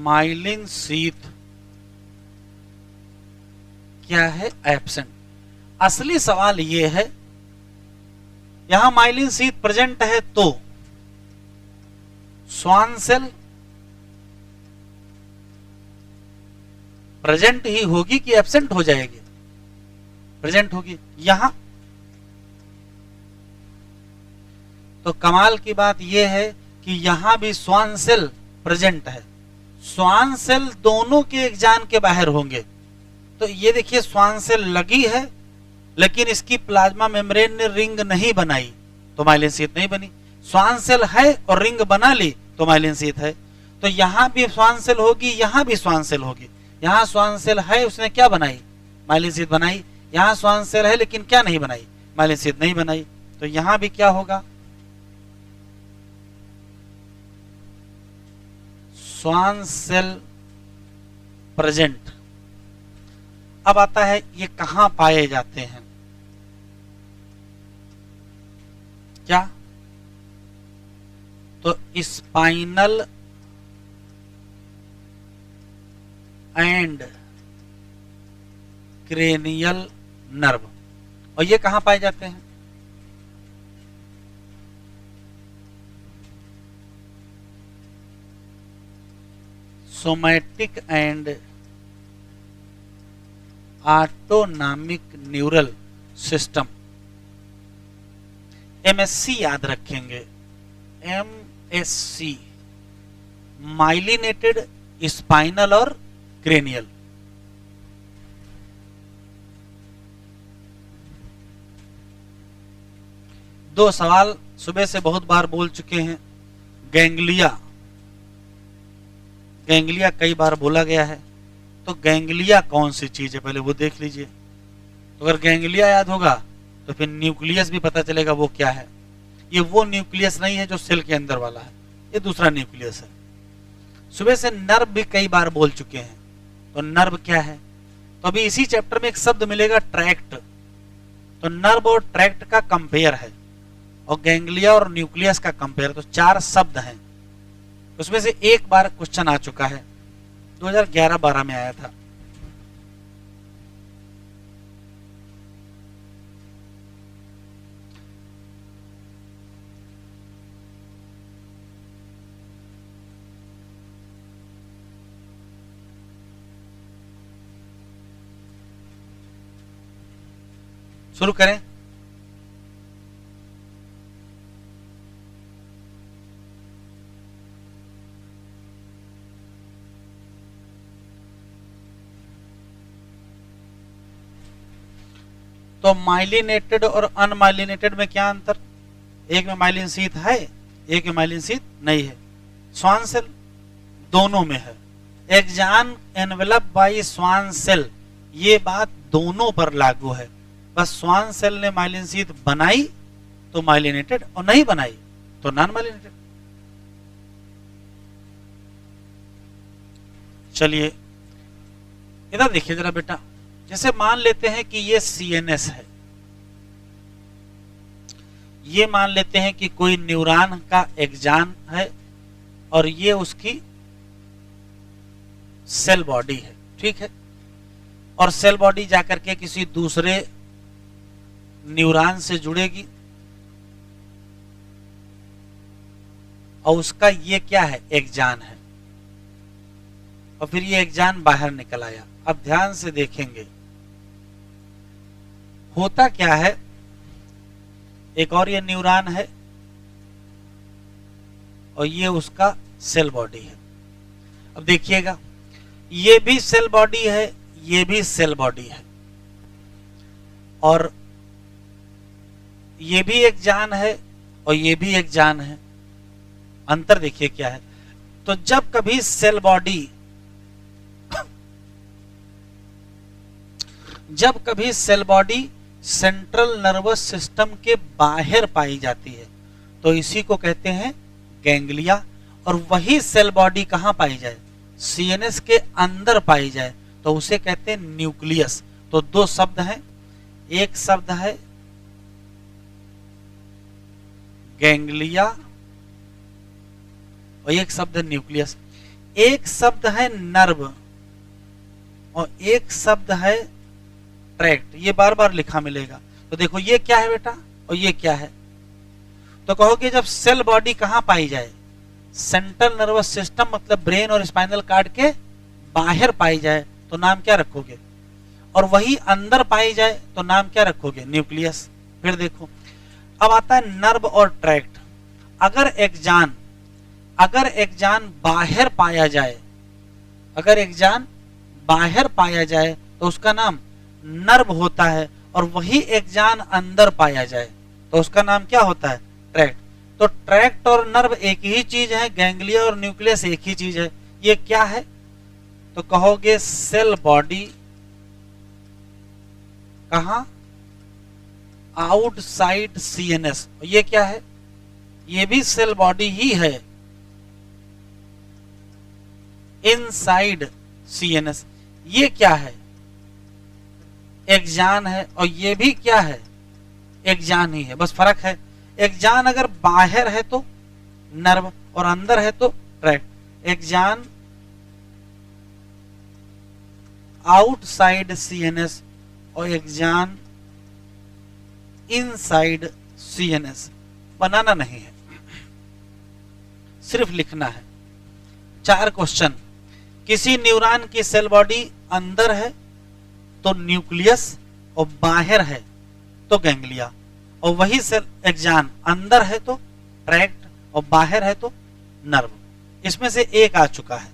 माइलिन शीथ क्या है? एब्सेंट। असली सवाल यह है, यहां माइलिन शीथ प्रेजेंट है तो स्वान सेल प्रेजेंट ही होगी कि एब्सेंट हो जाएगी? प्रेजेंट होगी। यहां तो कमाल की बात यह है कि यहां भी स्वान सेल प्रेजेंट है। स्वान सेल दोनों के एक्जान के बाहर होंगे। तो ये देखिए स्वान सेल लगी है, लेकिन इसकी प्लाज्मा मेम्ब्रेन ने रिंग नहीं बनाई, तो माइलिन शीथ नहीं बनी। स्वान सेल है और रिंग बना ली, तो माइलिन शीथ है। तो यहां भी स्वान सेल होगी, यहां भी स्वान सेल होगी। यहां स्वान सेल है, उसने क्या बनाई? माइलिन शीथ बनाई। यहाँ स्वान सेल है लेकिन क्या नहीं बनाई, माइलिन शीथ नहीं बनाई। तो यहां भी क्या होगा, स्वान सेल प्रेजेंट। अब आता है ये कहां पाए जाते हैं, क्या, तो स्पाइनल एंड क्रेनियल नर्व। और ये कहां पाए जाते हैं, somatic and autonomic neural system, MSc याद रखेंगे, एमएससी, माइलिनेटेड स्पाइनल और क्रेनियल। दो सवाल सुबह से बहुत बार बोल चुके हैं। गैंग्लिया, गैंग्लिया कई बार बोला गया है, तो गैंग्लिया कौन सी चीज है पहले वो देख लीजिए। तो अगर गैंग्लिया याद होगा तो फिर न्यूक्लियस भी पता चलेगा वो क्या है। ये वो न्यूक्लियस नहीं है जो सेल के अंदर वाला है, ये दूसरा न्यूक्लियस है। सुबह से नर्व भी कई बार बोल चुके हैं, तो नर्व क्या है, तो अभी इसी चैप्टर में एक शब्द मिलेगा ट्रैक्ट। तो नर्व और ट्रैक्ट का कंपेयर है, और गैंग्लिया और न्यूक्लियस का कंपेयर, तो 4 शब्द हैं। उसमें से एक बार क्वेश्चन आ चुका है, 2011-12 में आया था। शुरू करें। तो माइलिनेटेड और अनमाइलिनेटेड में क्या अंतर, एक में माइलिन शीथ है, एक में माइलिन शीथ नहीं है। स्वान सेल दोनों में है। एक्जान एनवेलप बाय स्वान सेल, ये बात दोनों पर लागू है। बस स्वान सेल ने माइलिन शीथ बनाई तो माइलिनेटेड, और नहीं बनाई तो नॉन माइलिनेटेड। चलिए इधर देखिए जरा बेटा, जैसे मान लेते हैं कि ये सीएनएस है, ये मान लेते हैं कि कोई न्यूरॉन का एक्जान है और ये उसकी सेल बॉडी है, ठीक है। और सेल बॉडी जाकर के किसी दूसरे न्यूरॉन से जुड़ेगी और उसका ये क्या है, एक्जान है, और फिर ये एक्जान बाहर निकल आया। अब ध्यान से देखेंगे होता क्या है, एक और ये न्यूरॉन है और ये उसका सेल बॉडी है। अब देखिएगा ये भी सेल बॉडी है, ये भी सेल बॉडी है, और ये भी एक जान है और ये भी एक जान है। अंतर देखिए क्या है। तो जब कभी cell body central nervous system के बाहर पाई जाती है तो इसी को कहते हैं गैंग्लिया, और वही सेल बॉडी कहां पाई जाए, सीएनएस के अंदर पाई जाए तो उसे कहते हैं न्यूक्लियस। तो दो शब्द हैं, एक शब्द है गैंग्लिया और एक शब्द है न्यूक्लियस। एक शब्द है नर्व और एक शब्द है ट्रैक्ट, ये बार बार लिखा मिलेगा। तो देखो ये क्या है बेटा और ये क्या है, तो कहोगे जब सेल बॉडी कहां पाई जाए, सेंट्रल नर्वस सिस्टम मतलब ब्रेन और स्पाइनल कार्ड के बाहर पाई जाए तो नाम क्या रखोगे, और वही अंदर पाई जाए तो नाम क्या रखोगे, न्यूक्लियस। फिर देखो अब आता है नर्व और ट्रैक्ट। अगर एक जान बाहर पाया जाए, अगर एक जान बाहर पाया जाए तो उसका नाम नर्व होता है, और वही एक जान अंदर पाया जाए तो उसका नाम क्या होता है, ट्रैक्ट। तो ट्रैक्ट और नर्व एक ही चीज है, गैंग्लिया और न्यूक्लियस एक ही चीज है। ये क्या है, तो कहोगे सेल बॉडी कहा, आउटसाइड सीएनएस। ये क्या है? ये भी सेल बॉडी ही है, इनसाइड सीएनएस। ये क्या है? एक्जान है, और ये भी क्या है? एक्जान ही है, बस फर्क है। एक्जान अगर बाहर है तो नर्व, और अंदर है तो ट्रैक्ट। एक्जान आउटसाइड सीएनएस और एक्जान इनसाइड सीएनएस। बनाना नहीं है, सिर्फ लिखना है। 4 क्वेश्चन। किसी न्यूरॉन की सेल बॉडी अंदर है तो न्यूक्लियस, और बाहर है तो गैंग्लिया, और वही सेल एक्जान अंदर है तो ट्रैक्ट और बाहर है तो नर्व। इसमें से एक आ चुका है।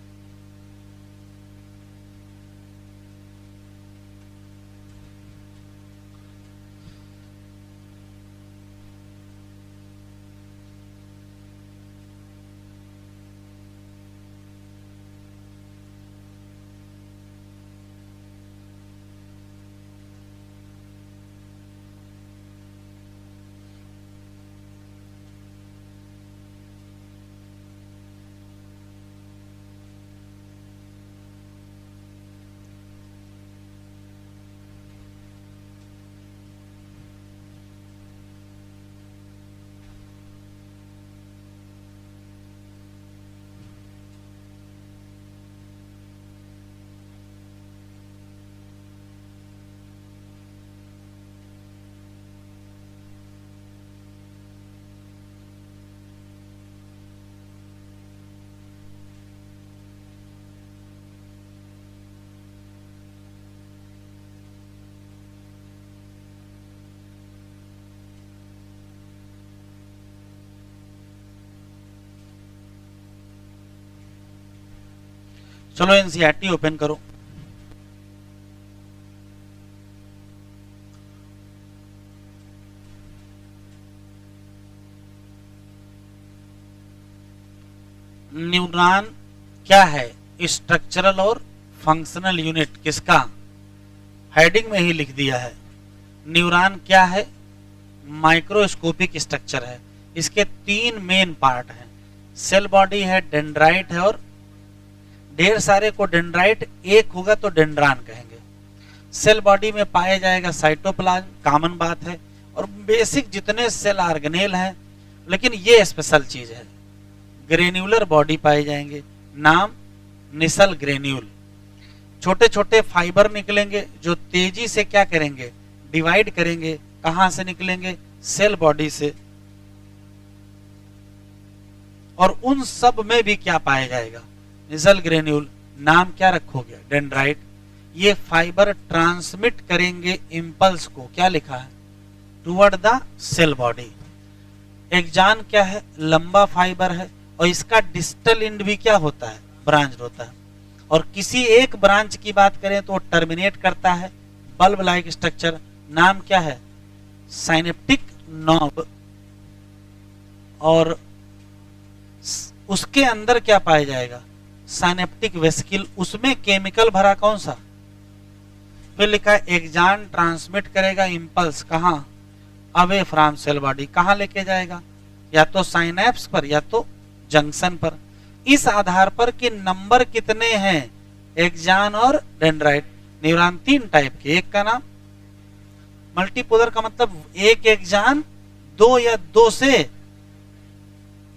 चलो एनसीईआरटी ओपन करो। न्यूरॉन क्या है? स्ट्रक्चरल और फंक्शनल यूनिट किसका? हेडिंग में ही लिख दिया है। न्यूरॉन क्या है? माइक्रोस्कोपिक स्ट्रक्चर है। इसके 3 मेन पार्ट हैं। सेल बॉडी है, डेंड्राइट है, और ढेर सारे को डेंड्राइट, एक होगा तो डेंड्रान कहेंगे। सेल बॉडी में पाया जाएगा साइटोप्लाज्म, कॉमन बात है, और बेसिक जितने सेल ऑर्गेनेल हैं, लेकिन ये स्पेशल चीज है। ग्रेन्युलर बॉडी पाए जाएंगे, नाम निसल ग्रेन्यूल। छोटे छोटे फाइबर निकलेंगे जो तेजी से क्या करेंगे? डिवाइड करेंगे। कहां से निकलेंगे? सेल बॉडी से। और उन सब में भी क्या पाया जाएगा? निसल ग्रेन्यूल। नाम क्या रखोगे? डेंड्राइट। ये फाइबर ट्रांसमिट करेंगे इंपल्स को, क्या लिखा है? Toward the cell body. Axon क्या है? लंबा फाइबर है, और इसका डिस्टल एंड भी क्या होता है? ब्रांच होता है। और किसी एक ब्रांच की बात करें तो टर्मिनेट करता है बल्ब लाइक स्ट्रक्चर। नाम क्या है? Synaptic knob. और उसके अंदर क्या पाया जाएगा? Synaptic vesicle. उसमें केमिकल भरा कौन सा? फिर लिखा है एक्जान ट्रांसमिट करेगा इंपल्स, कहां? Away from cell body. कहां लेके जाएगा? या तो साइनेप्स पर या तो जंक्शन पर। इस आधार पर कि नंबर कितने हैं एक्जान और डेंड्राइट। न्यूरॉन 3 टाइप के। एक का नाम मल्टीपोलर, का मतलब एक एक्जान 2 या 2 से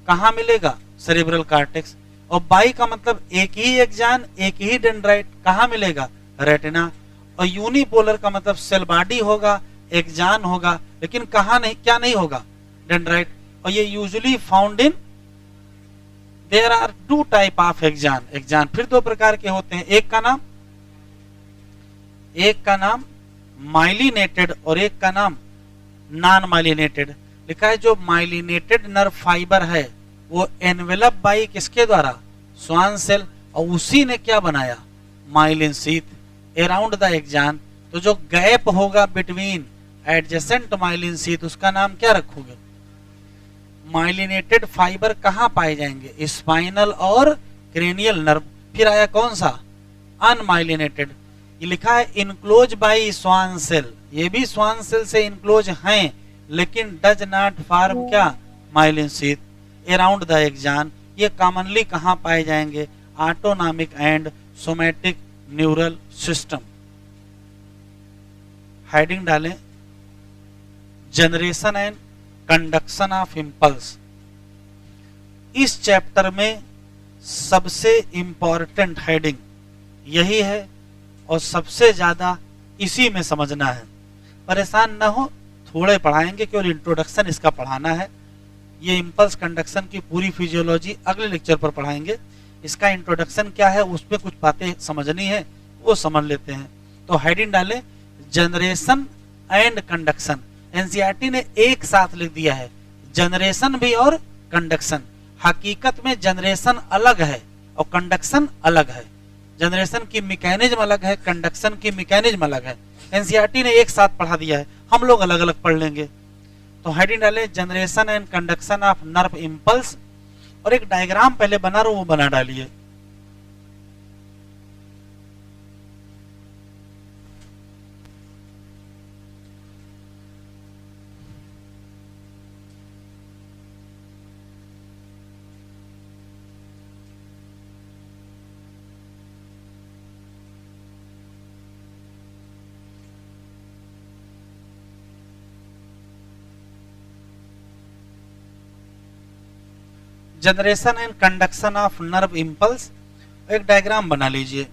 कहां मिलेगा? Cerebral cortex. और बाई का मतलब एक ही एक्जान एक ही डेंड्राइट, कहां मिलेगा? रेटिना। और यूनिपोलर का मतलब सेल बॉडी होगा, एक्जान होगा, लेकिन कहां नहीं, क्या नहीं होगा? डेंड्राइट। और ये usually found in, there are 2 type of axon. Axon फिर 2 प्रकार के होते हैं। एक का नाम माइलिनेटेड और एक का नाम नॉन माइलिनेटेड। लिखा है जो माइलिनेटेड नर्व फाइबर है वो एनवेलप बाई किसके द्वारा? Schwann cell. और उसी ने क्या बनाया? Myelin sheath around the axon. तो जो गैप होगा बिटवीन एडजेसेंट माइलिन शीथ, उसका नाम क्या रखोगे? माइलिनेटेड फाइबर कहां पाए जाएंगे? स्पाइनल और क्रेनियल नर्व। फिर आया कौन सा? अनमाइलिनेटेड। ये लिखा है इनक्लोज बाई स्वान सेल, ये भी स्वान सेल से इनक्लोज हैं, लेकिन डज नॉट फॉर्म क्या myelin sheath around the axon. ये कॉमनली कहां पाए जाएंगे? Autonomic and somatic neural system. Heading डालें generation and conduction of impulse. इस चैप्टर में सबसे इंपॉर्टेंट हेडिंग यही है और सबसे ज्यादा इसी में समझना है। परेशान ना हो, थोड़े पढ़ाएंगे, केवल इंट्रोडक्शन इसका पढ़ाना है। ये इंपल्स कंडक्शन की पूरी फिजियोलॉजी अगले लेक्चर पर पढ़ाएंगे। इसका इंट्रोडक्शन क्या है, उसमें कुछ बातें समझनी है, वो समझ लेते हैं। तो हेडिंग डालें जनरेशन एंड कंडक्शन। एनसीईआरटी ने एक साथ लिख दिया है, जनरेशन भी और कंडक्शन। हकीकत में जनरेशन अलग है और कंडक्शन अलग है। जनरेशन की मैकेनिज्म अलग है, कंडक्शन की मैकेनिज्म अलग है। एनसीईआरटी ने एक साथ पढ़ा दिया है, हम लोग अलग अलग पढ़ लेंगे। तो हेडिंग डाले generation and conduction of nerve impulse, और एक डायग्राम पहले बना रहा हूं, वो बना डालिए। Generation and conduction of nerve impulse, एक डायग्राम बना लीजिए।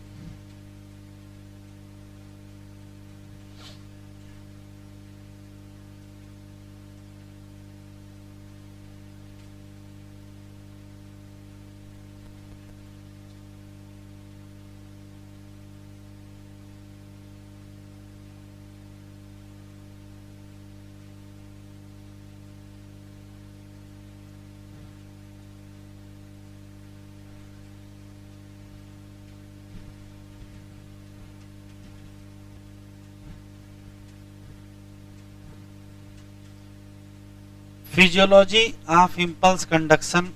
फिजियोलॉजी ऑफ इंपल्स कंडक्शन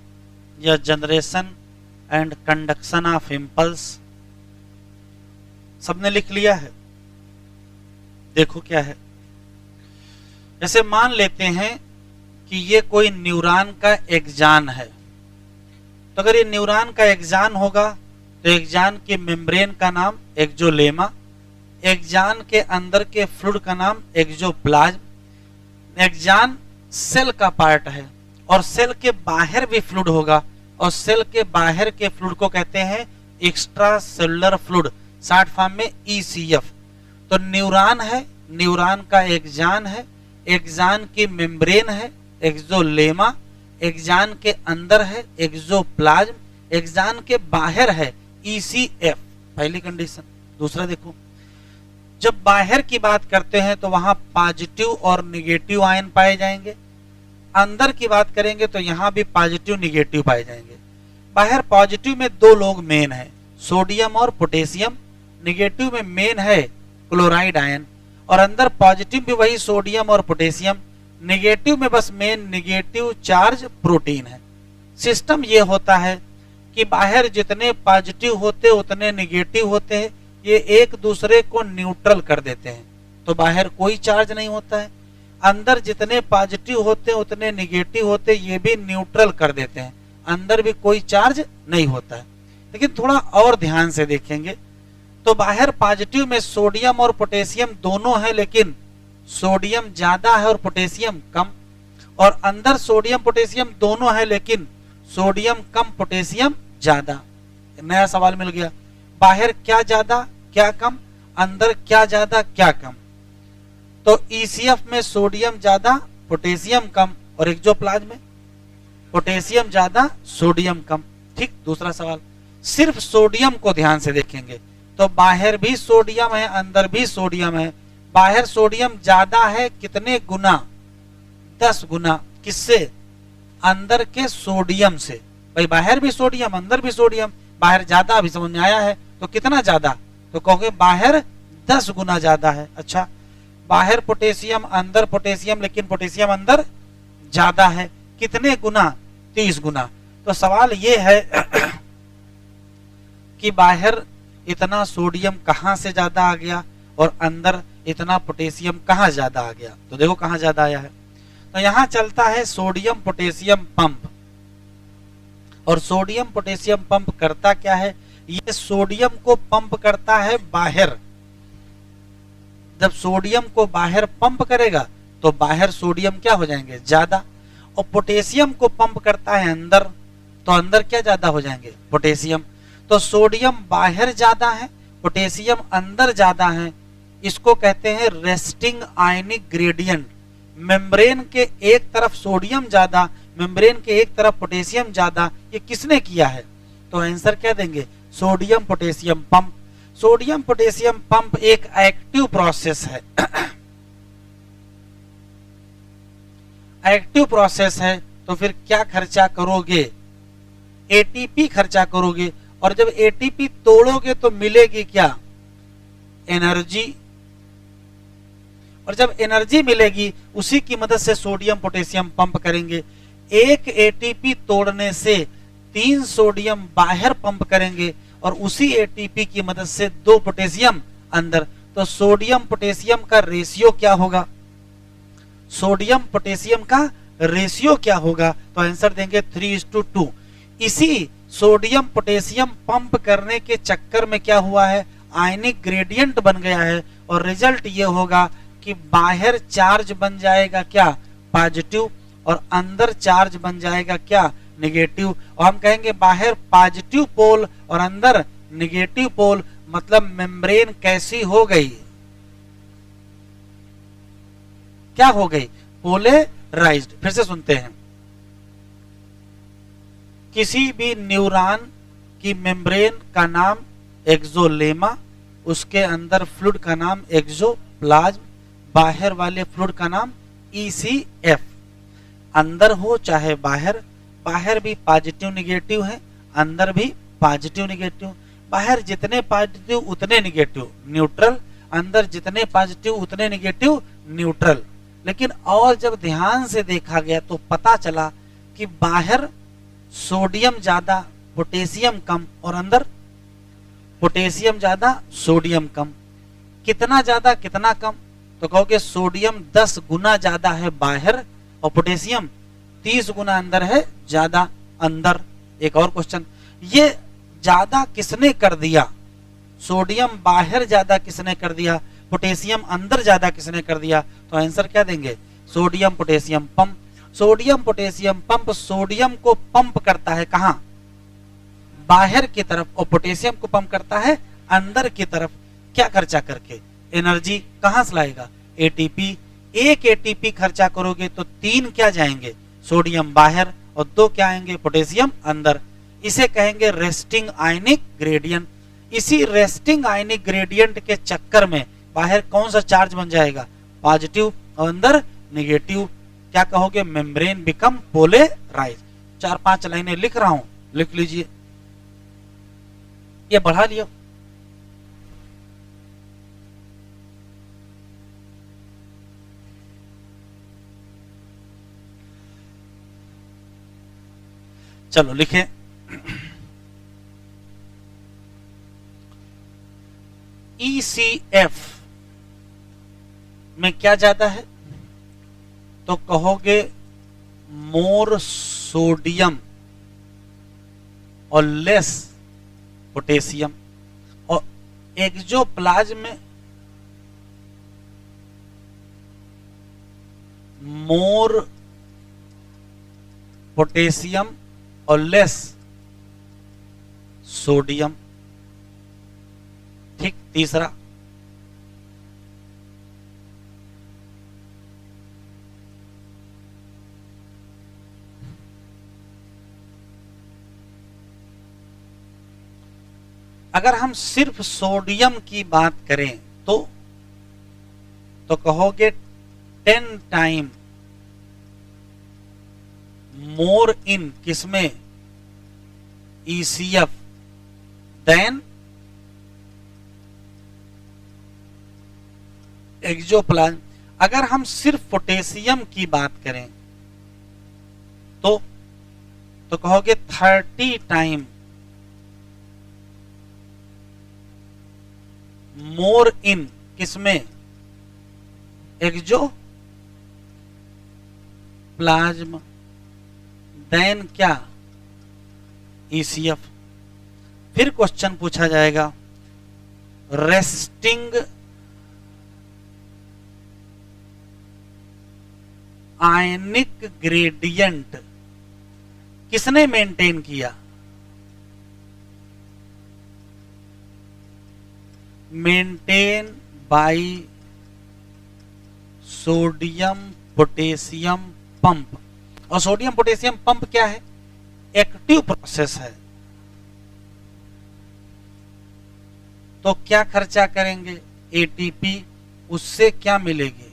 या generation and conduction of impulse सबने लिख लिया है। देखो क्या है, जैसे मान लेते हैं कि ये कोई न्यूरॉन का एक्सॉन है। तो अगर ये न्यूरॉन का एक्सॉन होगा तो एक्सॉन के मेम्ब्रेन का नाम एक्सोलेमा, एक्सॉन के अंदर के फ्लूइड का नाम एक्सोप्लाज्म। एक्सॉन सेल का पार्ट है और सेल के बाहर भी फ्लूइड होगा, और सेल के बाहर के फ्लूइड को कहते हैं extra cellular fluid, short form में ECF। तो न्यूरॉन है, न्यूरॉन का एक्सॉन है, एक्सॉन की मेम्ब्रेन है एक्सोलेमा, एक्सॉन के अंदर है एक्सोप्लाज्म, एक्सॉन के बाहर है ECF। पहली कंडीशन। दूसरा देखो, जब बाहर की बात करते हैं तो वहां पॉजिटिव और निगेटिव आयन पाए जाएंगे। अंदर की बात करेंगे तो यहां भी पॉजिटिव निगेटिव पाए जाएंगे। बाहर पॉजिटिव में दो लोग मेन है, सोडियम और पोटेशियम। निगेटिव में मेन है क्लोराइड आयन, और अंदर पॉजिटिव भी वही सोडियम और पोटेशियम। निगेटिव में बस मेन निगेटिव चार्ज प्रोटीन है। सिस्टम ये होता है कि बाहर जितने पॉजिटिव होते उतने निगेटिव होते हैं, ये एक दूसरे को न्यूट्रल कर देते हैं, तो बाहर कोई चार्ज नहीं होता है। अंदर जितने पॉजिटिव होते उतने निगेटिव होते, ये भी न्यूट्रल कर देते हैं, अंदर भी कोई चार्ज नहीं होता है। लेकिन थोड़ा और ध्यान से देखेंगे तो बाहर पॉजिटिव में सोडियम और पोटेशियम दोनों है, लेकिन सोडियम ज्यादा है और पोटेशियम कम, और अंदर सोडियम पोटेशियम दोनों है, लेकिन सोडियम कम पोटेशियम ज्यादा। नया सवाल मिल गया, बाहर क्या ज्यादा क्या कम, अंदर क्या ज्यादा क्या कम। तो ECF में सोडियम ज्यादा पोटेशियम कम, और एक्सोप्लाज्म में पोटेशियम ज्यादा सोडियम कम। ठीक। दूसरा सवाल, सिर्फ सोडियम को ध्यान से देखेंगे तो बाहर भी सोडियम है, अंदर भी सोडियम है। बाहर सोडियम ज्यादा है कितने गुना? 10 गुना। किससे? अंदर के सोडियम से। भाई बाहर भी सोडियम अंदर भी सोडियम, बाहर ज्यादा, अभी समझ में आया है। तो कितना ज्यादा? तो कहोगे बाहर 10 गुना ज्यादा है। अच्छा, बाहर पोटेशियम अंदर पोटेशियम, लेकिन पोटेशियम अंदर ज्यादा है, कितने गुना? 30 गुना। तो सवाल ये है कि बाहर इतना सोडियम कहां से ज्यादा आ गया और अंदर इतना पोटेशियम कहां ज्यादा आ गया। तो देखो कहां ज्यादा आया है। तो यहां चलता है सोडियम पोटेशियम पंप। और सोडियम पोटेशियम पंप करता क्या है, ये सोडियम को पंप करता है बाहर। जब सोडियम को बाहर पंप करेगा तो बाहर सोडियम क्या हो जाएंगे, ज्यादा। और पोटेशियम को पंप करता है अंदर, तो अंदर क्या ज्यादा हो जाएंगे, पोटेशियम। तो सोडियम बाहर ज्यादा है, पोटेशियम अंदर ज्यादा है। इसको कहते हैं रेस्टिंग आयनिक ग्रेडियंट। मेम्ब्रेन के एक तरफ सोडियम ज्यादा, मेम्ब्रेन के एक तरफ पोटेशियम ज्यादा, ये किसने किया है। तो आंसर क्या देंगे, sodium potassium pump. Sodium potassium pump एक एक्टिव प्रोसेस है। एक्टिव प्रोसेस है तो फिर क्या खर्चा करोगे, एटीपी खर्चा करोगे। और जब एटीपी तोड़ोगे तो मिलेगी क्या, एनर्जी। और जब एनर्जी मिलेगी उसी की मदद से सोडियम पोटेशियम पंप करेंगे। एक एटीपी तोड़ने से 3 सोडियम बाहर पंप करेंगे और उसी एटीपी की मदद से 2 पोटेशियम अंदर। तो सोडियम पोटेशियम का रेशियो क्या होगा, सोडियम पोटेशियम का रेशियो क्या होगा। तो आंसर देंगे 3:2। इसी सोडियम पोटेशियम पंप करने के चक्कर में क्या हुआ है, आयनिक ग्रेडियंट बन गया है। और रिजल्ट ये होगा कि बाहर चार्ज बन जाएगा क्या, पॉजिटिव, और अंदर चार्ज बन जाएगा क्या, नेगेटिव। और हम कहेंगे बाहर पॉजिटिव पोल और अंदर नेगेटिव पोल, मतलब मेम्ब्रेन कैसी हो गई, क्या हो गई, पोलराइज्ड। फिर से सुनते हैं, किसी भी न्यूरॉन की मेम्ब्रेन का नाम एक्सोलेमा, उसके अंदर फ्लूइड का नाम एक्सोप्लाज्म, बाहर वाले फ्लूइड का नाम ECF। अंदर हो चाहे बाहर, बाहर भी पॉजिटिव निगेटिव है, अंदर भी पॉजिटिव निगेटिव। बाहर जितने पॉजिटिव उतने निगेटिव, न्यूट्रल। अंदर जितने पॉजिटिव उतने निगेटिव, न्यूट्रल। लेकिन और जब ध्यान से देखा गया तो पता चला कि बाहर सोडियम ज्यादा पोटेशियम कम, और अंदर पोटेशियम ज्यादा सोडियम कम। कितना ज्यादा कितना कम, तो कहोगे सोडियम 10 गुना ज्यादा है बाहर और पोटेशियम 30 गुना अंदर है ज्यादा अंदर। एक और क्वेश्चन, ये ज्यादा किसने कर दिया, सोडियम बाहर ज्यादा किसने कर दिया, पोटेशियम अंदर ज्यादा किसने कर दिया। तो आंसर क्या देंगे, sodium potassium pump. Sodium potassium pump sodium को पंप करता है कहां, बाहर की तरफ, और पोटेशियम को पंप करता है अंदर की तरफ। क्या खर्चा करके, एनर्जी कहां से लाएगा, एटीपी। एक एटीपी खर्चा करोगे तो 3 क्या जाएंगे, सोडियम बाहर, और 2 क्या आएंगे, पोटेशियम अंदर। इसे कहेंगे रेस्टिंग आयनिक ग्रेडियंट। इसी रेस्टिंग आयनिक ग्रेडियंट के चक्कर में बाहर कौन सा चार्ज बन जाएगा, पॉजिटिव, और अंदर नेगेटिव। क्या कहोगे, मेम्ब्रेन बिकम पोलराइज। 4-5 लाइनें लिख रहा हूं, लिख लीजिए, ये बढ़ा लिया। चलो लिखें, ECF में क्या ज्यादा है, तो कहोगे मोर सोडियम और लेस पोटेशियम। और एक्सोप्लाज्म में मोर पोटेशियम और लेस सोडियम। ठीक, तीसरा, अगर हम सिर्फ सोडियम की बात करें तो कहोगे 10 टाइम मोर इन किसमें, ECF देन एक्सोप्लाज्म। अगर हम सिर्फ पोटेशियम की बात करें तो कहोगे 30 टाइम मोर इन किसमें, एक्जो प्लाज्म, देन क्या, ईसीएफ। फिर क्वेश्चन पूछा जाएगा रेस्टिंग आयनिक ग्रेडियंट किसने मेंटेन किया, maintain by sodium potassium pump. और सोडियम पोटेशियम पंप क्या है, एक्टिव प्रोसेस है। तो क्या खर्चा करेंगे, एटीपी, उससे क्या मिलेगी,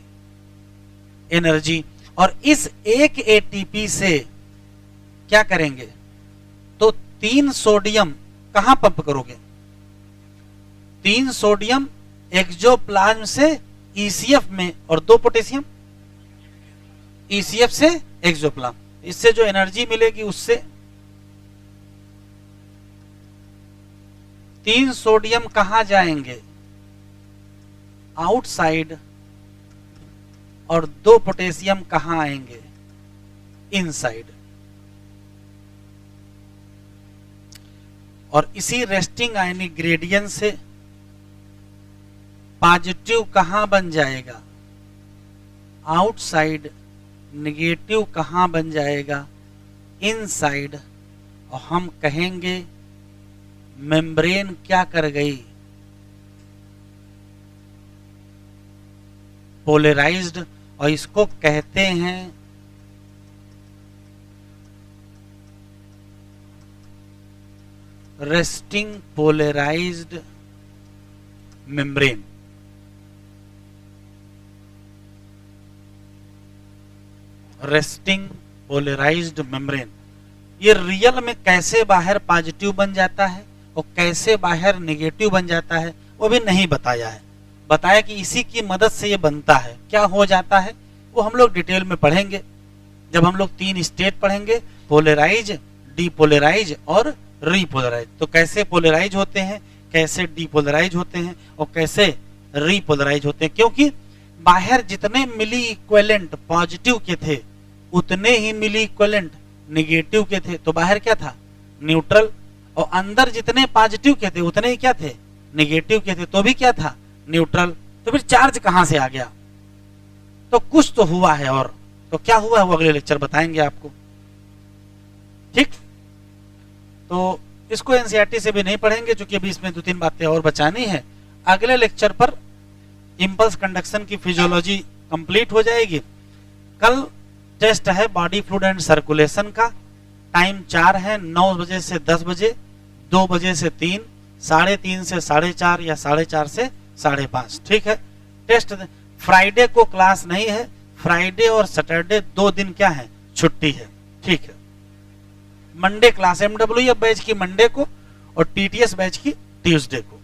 एनर्जी। और इस एक एटीपी से क्या करेंगे, तो 3 सोडियम कहां पंप करोगे, 3 सोडियम एक्सोप्लाज्म से ईसीएफ में और 2 पोटेशियम ईसीएफ से एक्सोप्लाज्म। इससे जो एनर्जी मिलेगी उससे 3 सोडियम कहां जाएंगे, आउटसाइड, और 2 पोटेशियम कहां आएंगे, इनसाइड। और इसी रेस्टिंग आयनिक ग्रेडियंट से पॉजिटिव कहां बन जाएगा, आउटसाइड, नेगेटिव कहां बन जाएगा, इनसाइड। और हम कहेंगे मेम्ब्रेन क्या कर गई, पोलराइज्ड। और इसको कहते हैं resting polarized membrane. Resting polarized membrane. ये रियल में कैसे बाहर पॉजिटिव बन जाता है और कैसे बाहर नेगेटिव बन जाता है वो भी नहीं बताया है। बताया कि इसी की मदद से ये बनता है। क्या हो जाता है वो हम लोग डिटेल में पढ़ेंगे जब हम लोग 3 स्टेट पढ़ेंगे, पोलराइज, डीपोलराइज और रीपोलराइज। तो कैसे पोलराइज होते हैं, कैसे डीपोलराइज होते हैं और कैसे रीपोलराइज होते हैं। क्योंकि बाहर जितने मिली इक्विवेलेंट पॉजिटिव के थे उतने ही मिली इक्विवेलेंट नेगेटिव के थे। तो बाहर क्या था, न्यूट्रल। और अंदर जितने पॉजिटिव के थे उतने ही क्या थे, नेगेटिव के थे, तो भी क्या था, न्यूट्रल। तो फिर चार्ज कहां से आ गया, तो कुछ तो हुआ है। और तो क्या हुआ है वो अगले लेक्चर बताएंगे आपको, ठीक। तो इसको एनसीईआरटी से भी नहीं पढ़ेंगे क्योंकि अभी इसमें 2-3 बातें और बचानी है। अगले लेक्चर पर इंपल्स कंडक्शन की फिजियोलॉजी कंप्लीट हो जाएगी। कल टेस्ट है बॉडी फ्लूइड एंड सर्कुलेशन का। टाइम 4 है, 9 बजे से 10 बजे, 2 बजे से 3, 3:30 से 4:30 या 4:30 से 5:30, ठीक है। टेस्ट फ्राइडे को क्लास नहीं है, फ्राइडे और सैटरडे 2 दिन क्या है, छुट्टी है, ठीक है। मंडे क्लास, एमडब्ल्यूएफ बैच की मंडे को और टीटीएस बैच की ट्यूसडे को।